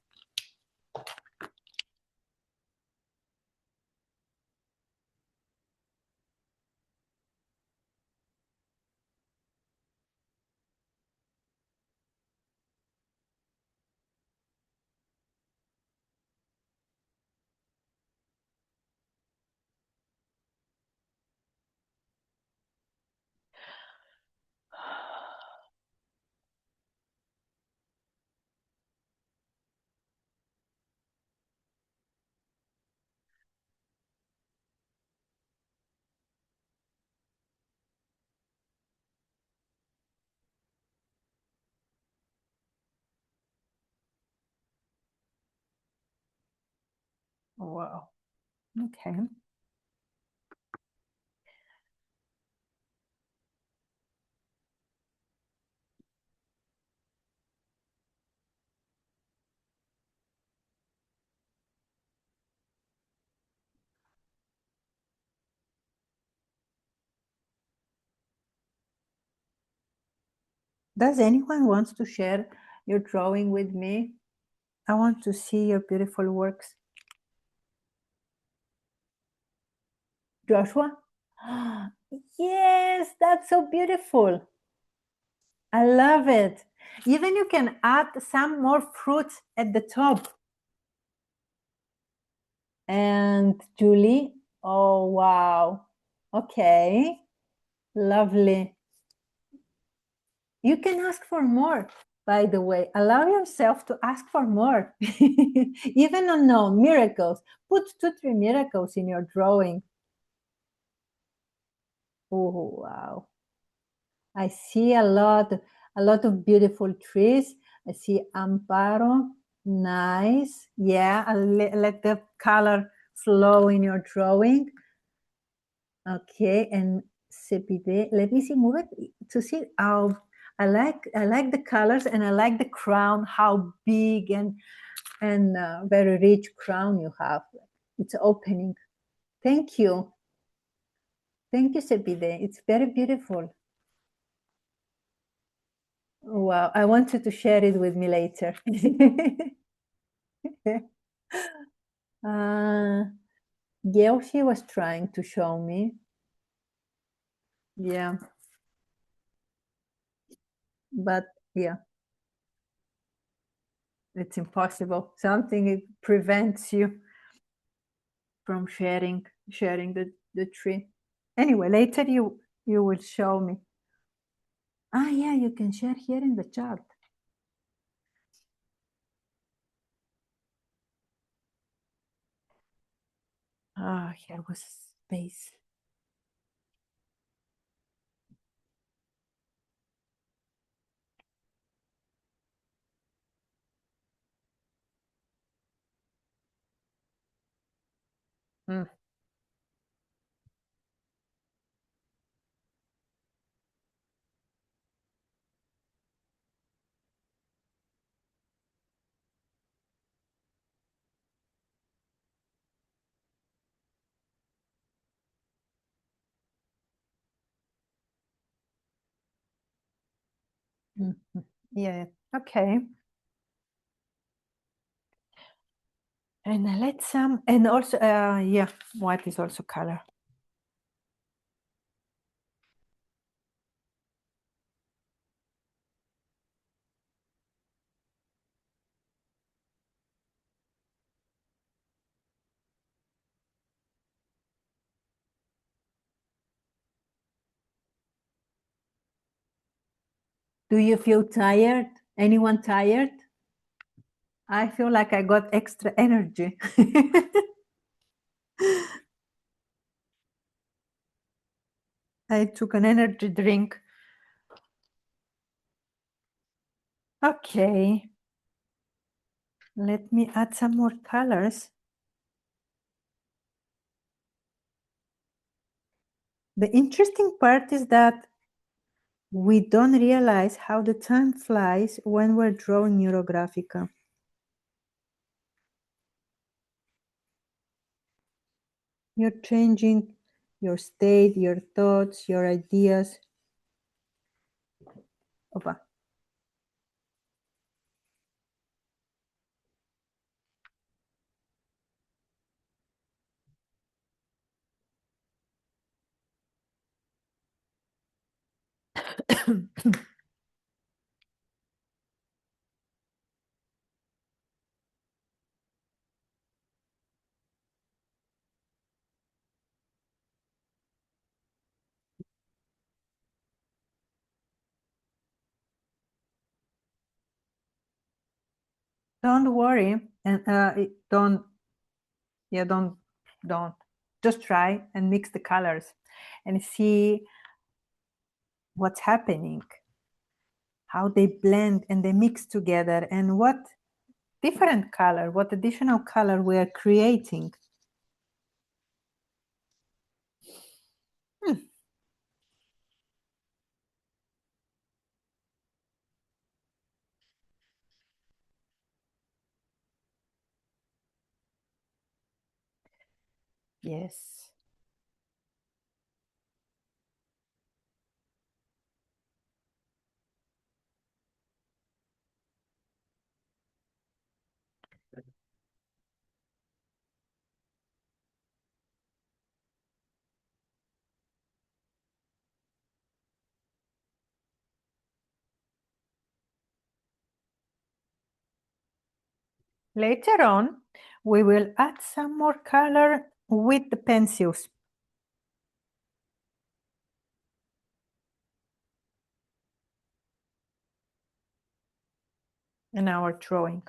Wow. Okay. Does anyone wants to share your drawing with me? I want to see your beautiful works. Joshua? Yes, that's so beautiful. I love it. Even you can add some more fruits at the top. And Julie? Oh, wow. Okay. Lovely. You can ask for more, by the way. Allow yourself to ask for more. Even unknown miracles. Put 2-3 miracles in your drawing. Oh, wow. I see a lot of beautiful trees. I see Amparo. Nice. Yeah, I'll let the color flow in your drawing. Okay, and Sepide, let me see, move it to see how I like the colors, and I like the crown, how big and very rich crown you have. It's opening. Thank you. Thank you, Sepide. It's very beautiful. Wow, I want you to share it with me later. Yoshi was trying to show me. Yeah. But yeah, it's impossible. Something prevents you from sharing the tree. Anyway, later you will show me. Ah, yeah, you can share here in the chat. Ah, here was space. Mm. Mhm. Yeah, okay. And let's and also, yeah, white is also color. Do you feel tired? Anyone tired? I feel like I got extra energy. I took an energy drink. Okay. Let me add some more colors. The interesting part is that we don't realize how the time flies when we're drawing Neurographica. You're changing your state, your thoughts, your ideas. Opa. Don't worry, and don't just try and mix the colors and see what's happening, how they blend and they mix together, and what different color, what additional color we are creating. Yes. Later on, we will add some more color with the pencils. In our drawing.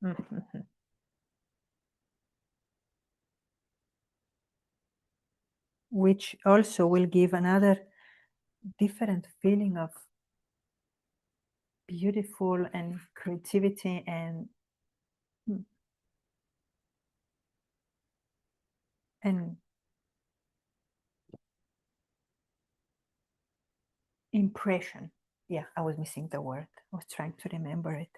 Mhm. Which also will give another different feeling of beautiful and creativity and impression. Yeah, I was missing the word. I was trying to remember it.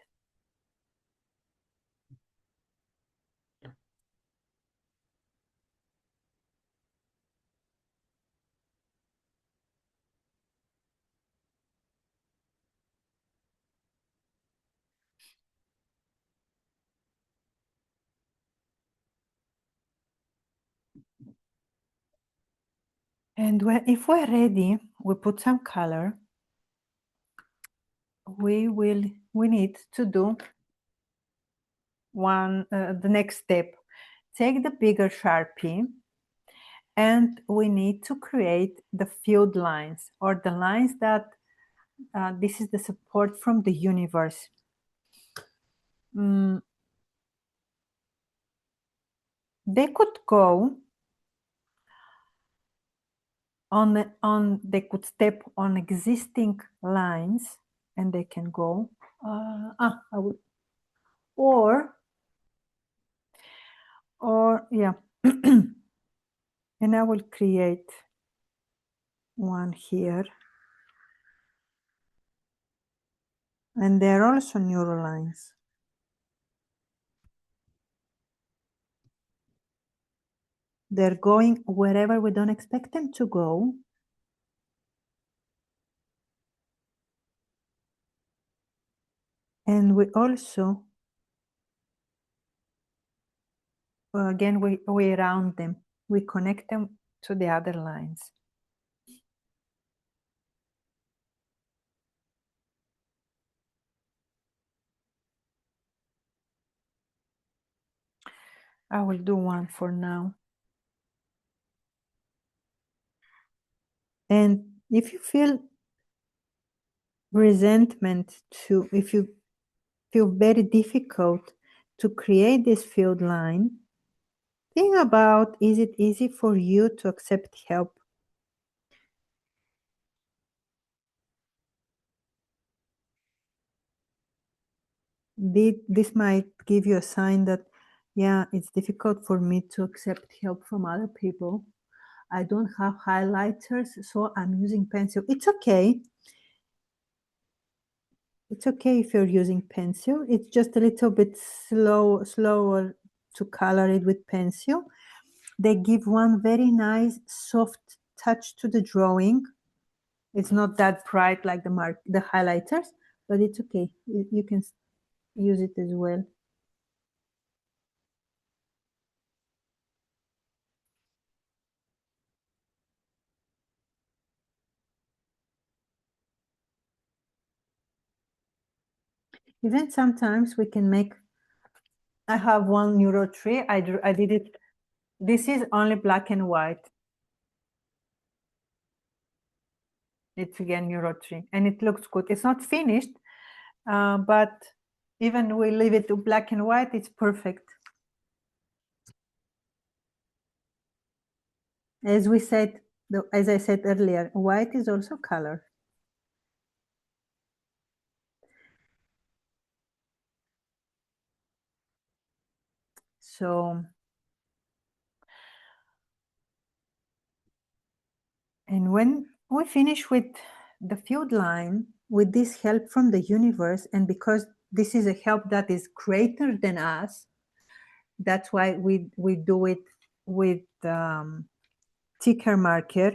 And if we're ready, we put some color. We need to do the next step. Take the bigger Sharpie And we need to create the field lines, or the lines that this is the support from the universe. They could go they could step on existing lines, and they can go I would, or yeah. And I will create one here, and there are also neural lines. They're going wherever we don't expect them to go. And we also, again, we round them. We connect them to the other lines. I will do one for now. And if you feel resentment if you feel very difficult to create this field line, think about, is it easy for you to accept help? This might give you a sign that, yeah, it's difficult for me to accept help from other people. I don't have highlighters, so I'm using pencil. It's okay. It's okay if you're using pencil. It's just a little bit slower to color it with pencil. They give one very nice soft touch to the drawing. It's not that bright like the highlighters, but it's okay. You can use it as well. Even sometimes we can make, I have one neuro tree. I did it. This is only black and white. It's again neuro tree, and it looks good. It's not finished, but even we leave it to black and white, it's perfect. As we said, as I said earlier, white is also color. So, and when we finish with the field line, with this help from the universe, and because this is a help that is greater than us, that's why we do it with ticker marker,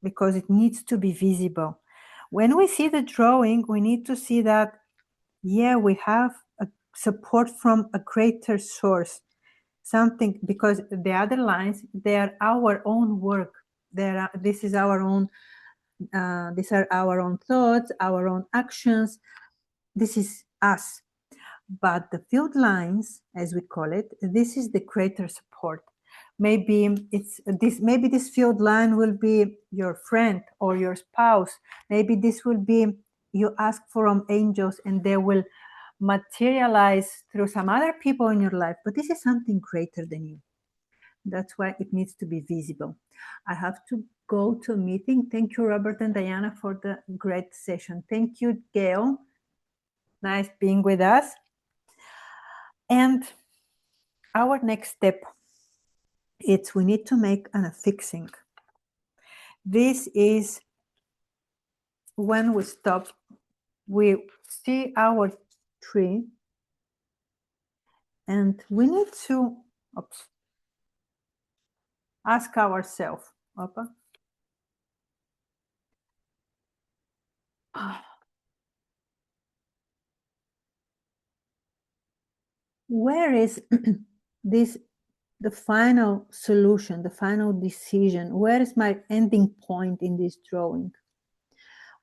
because it needs to be visible. When we see the drawing, we need to see that, yeah, we have a support from a greater source, something, because the other lines, they are our own work. This is our own, these are our own thoughts, our own actions. This is us. But the field lines, as we call it, this is the greater support. Maybe this field line will be your friend or your spouse. Maybe this will be, you ask from angels and they will materialize through some other people in your life. But this is something greater than you. That's why it needs to be visible. I have to go to a meeting. Thank you, Robert and Diana, for the great session. Thank you, Gail. Nice being with us. And our next step, we need to make an affixing. This is when we stop, we see our tree, and we need to ask ourselves, where is the final solution, the final decision? Where is my ending point in this drawing?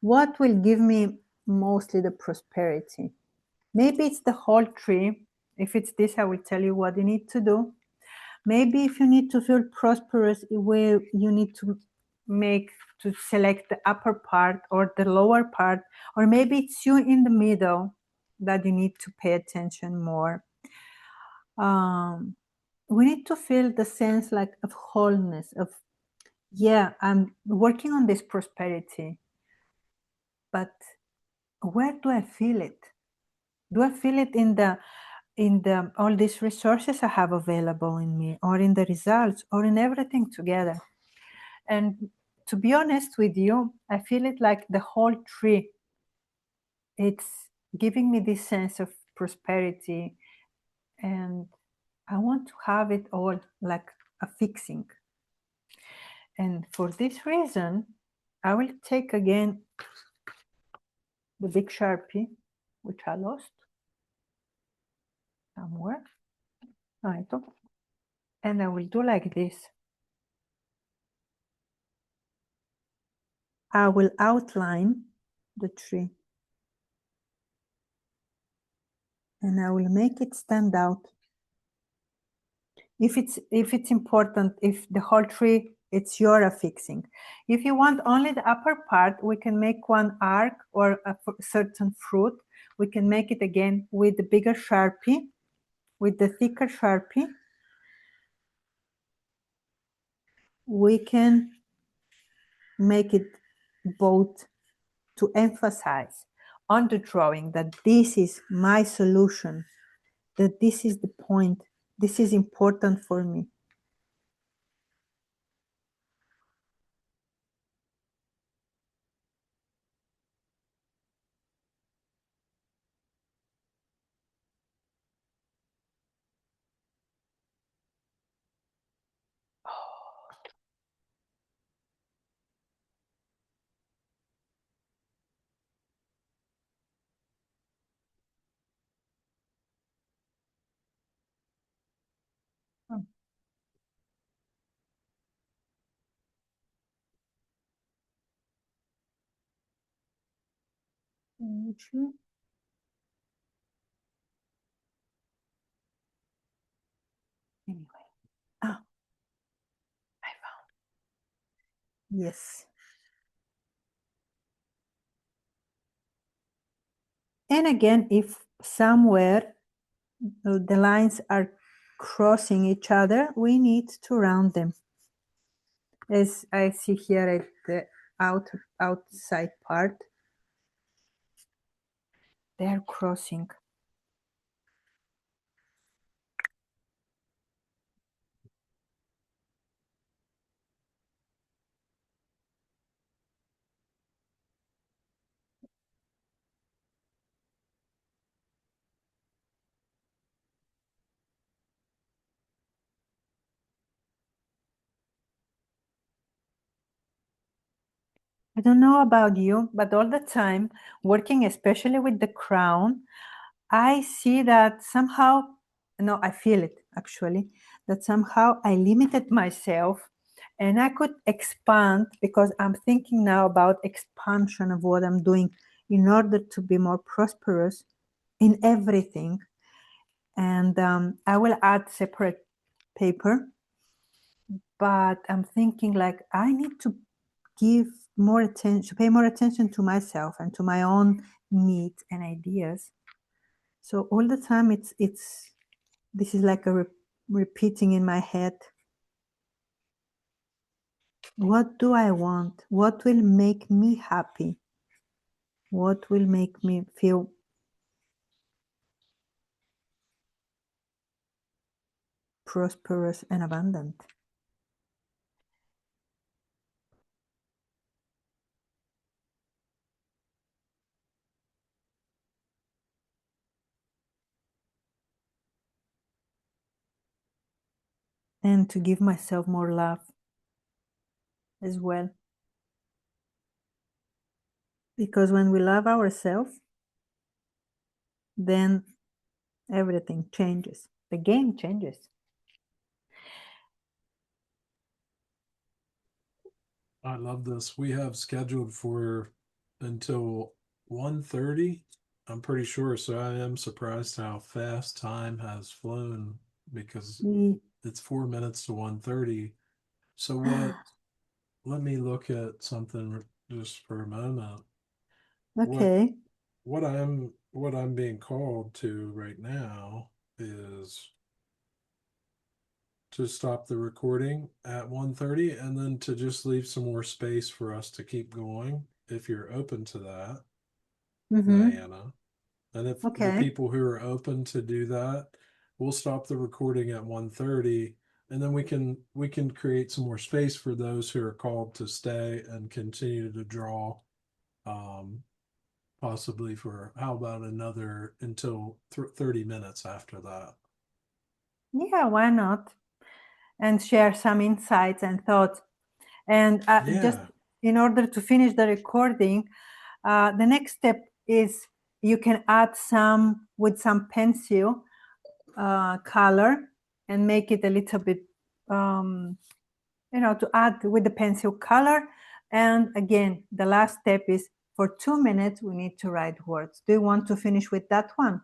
What will give me mostly the prosperity? Maybe it's the whole tree. If it's this, I will tell you what you need to do. Maybe if you need to feel prosperous, you need to select the upper part or the lower part, or maybe it's you in the middle that you need to pay attention more. We need to feel the sense like of wholeness, of, yeah, I'm working on this prosperity, but where do I feel it? Do I feel it in the all these resources I have available in me, or in the results, or in everything together? And to be honest with you, I feel it like the whole tree. It's giving me this sense of prosperity, and I want to have it all like a fixing. And for this reason, I will take again the big Sharpie, which I lost somewhere. And I will do like this. I will outline the tree. And I will make it stand out. If it's important, if the whole tree, it's your affixing. If you want only the upper part, we can make one arc or a certain fruit. We can make it again with the bigger Sharpie, with the thicker Sharpie. We can make it both to emphasize on the drawing that this is my solution, that this is the point, this is important for me. Anyway, I found. Yes. And again, if somewhere the lines are crossing each other, we need to round them. As I see here at the outside part, they are crossing. I don't know about you, but all the time, working especially with the crown, I see that somehow, no, I feel it actually, that somehow I limited myself, and I could expand, because I'm thinking now about expansion of what I'm doing in order to be more prosperous in everything. And I will add separate paper, but I'm thinking like I need to give more attention, pay more attention to myself and to my own needs and ideas. So all the time this is like a repeating in my head. What do I want? What will make me happy? What will make me feel prosperous and abundant? And to give myself more love as well. Because when we love ourselves, then everything changes. The game changes. I love this. We have scheduled for until 1:30. I'm pretty sure. So I am surprised how fast time has flown, because it's 4 minutes to 1:30. So what, let me look at something just for a moment. What Okay. what I'm being called to right now is to stop the recording at 1:30 and then to just leave some more space for us to keep going if you're open to that, Mm-hmm. Diana. And if the Okay. people who are open to do that, we'll stop the recording at 1:30 and then we can create some more space for those who are called to stay and continue to draw, um possibly for how about another until 30 minutes after that. Yeah, why not? And share some insights and thoughts. And just Yeah. in order to finish the recording, the next step is you can add some with some pencil color and make it a little bit, to add with the pencil color. And again, the last step is for 2 minutes, we need to write words. Do you want to finish with that one?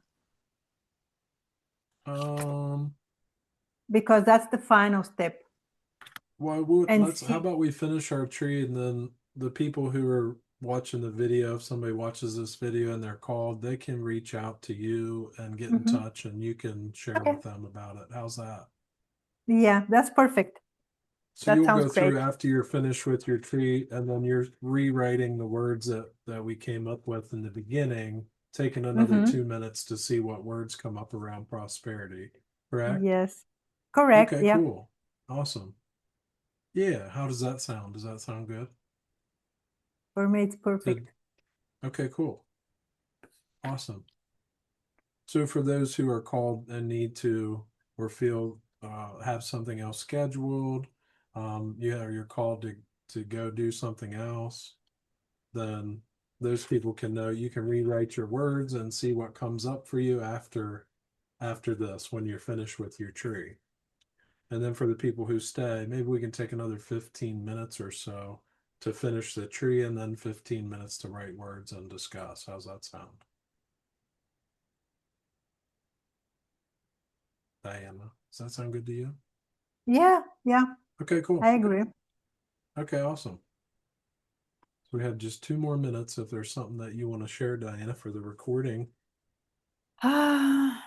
um Because that's the final step. Well, would And let's. How see, about we finish our tree and then the people who are watching the video, if somebody watches this video and they're called, they can reach out to you and get in mhm. touch, and you can share Okay. with them about it. How's that? Yeah, that's perfect. So That you'll sounds go through great. after you're finished with your tree, and then you're rewriting the words that we came up with in the beginning, taking another Hmm. 2 minutes to see what words come up around prosperity. Correct? Yes, correct. Okay, Yeah, cool. Awesome. Yeah, how does that sound? Does that sound good? for me, it's Did perfect. Okay, cool. Awesome. So for those who are called and need to or feel have something else scheduled, you're called to go do something else, then those people can know you can rewrite your words and see what comes up for you after this when you're finished with your tree. And then for the people who stay, maybe we can take another 15 minutes or so to finish the tree and then 15 minutes to write words and discuss. How's that sound, Diana? Does that sound good to you? Yeah, yeah, Okay, I cool. agree. Okay, awesome. So we have just 2 more minutes. If there's something that you want to share, Diana, for the recording. I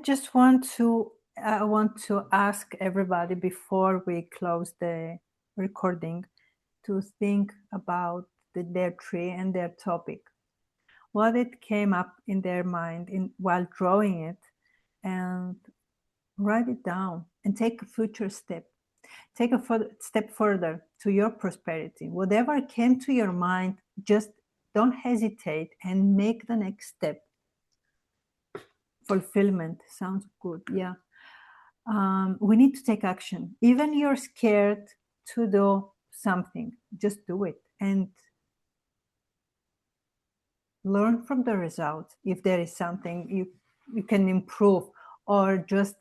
just want to I want to ask everybody before we close the recording to think about their tree and their topic. What it came up in their mind while drawing it, and write it down and take a future step. Take a step further to your prosperity. Whatever came to your mind, just don't hesitate and make the next step. Fulfillment sounds good. Yeah. We need to take action. Even you're scared to do something, just do it and learn from the results. If there is something you can improve, or just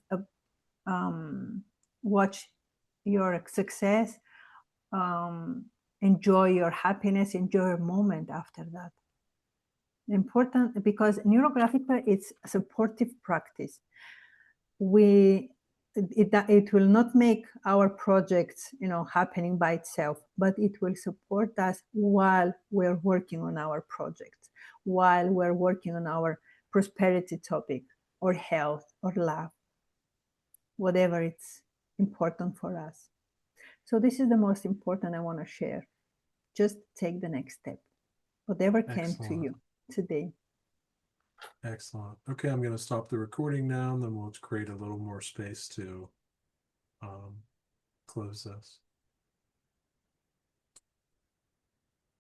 um, watch your success, um, enjoy your happiness, enjoy your moment after that. Important because Neurographica is a supportive practice. We it will not make our projects happening by itself, but it will support us while we're working on our projects, while we're working on our prosperity topic, or health, or love, whatever it's important for us. So this is the most important I want to share. Just take the next step, whatever came to Excellent. you today. Excellent. Okay, I'm going to stop the recording now, and then we'll create a little more space to um, close this.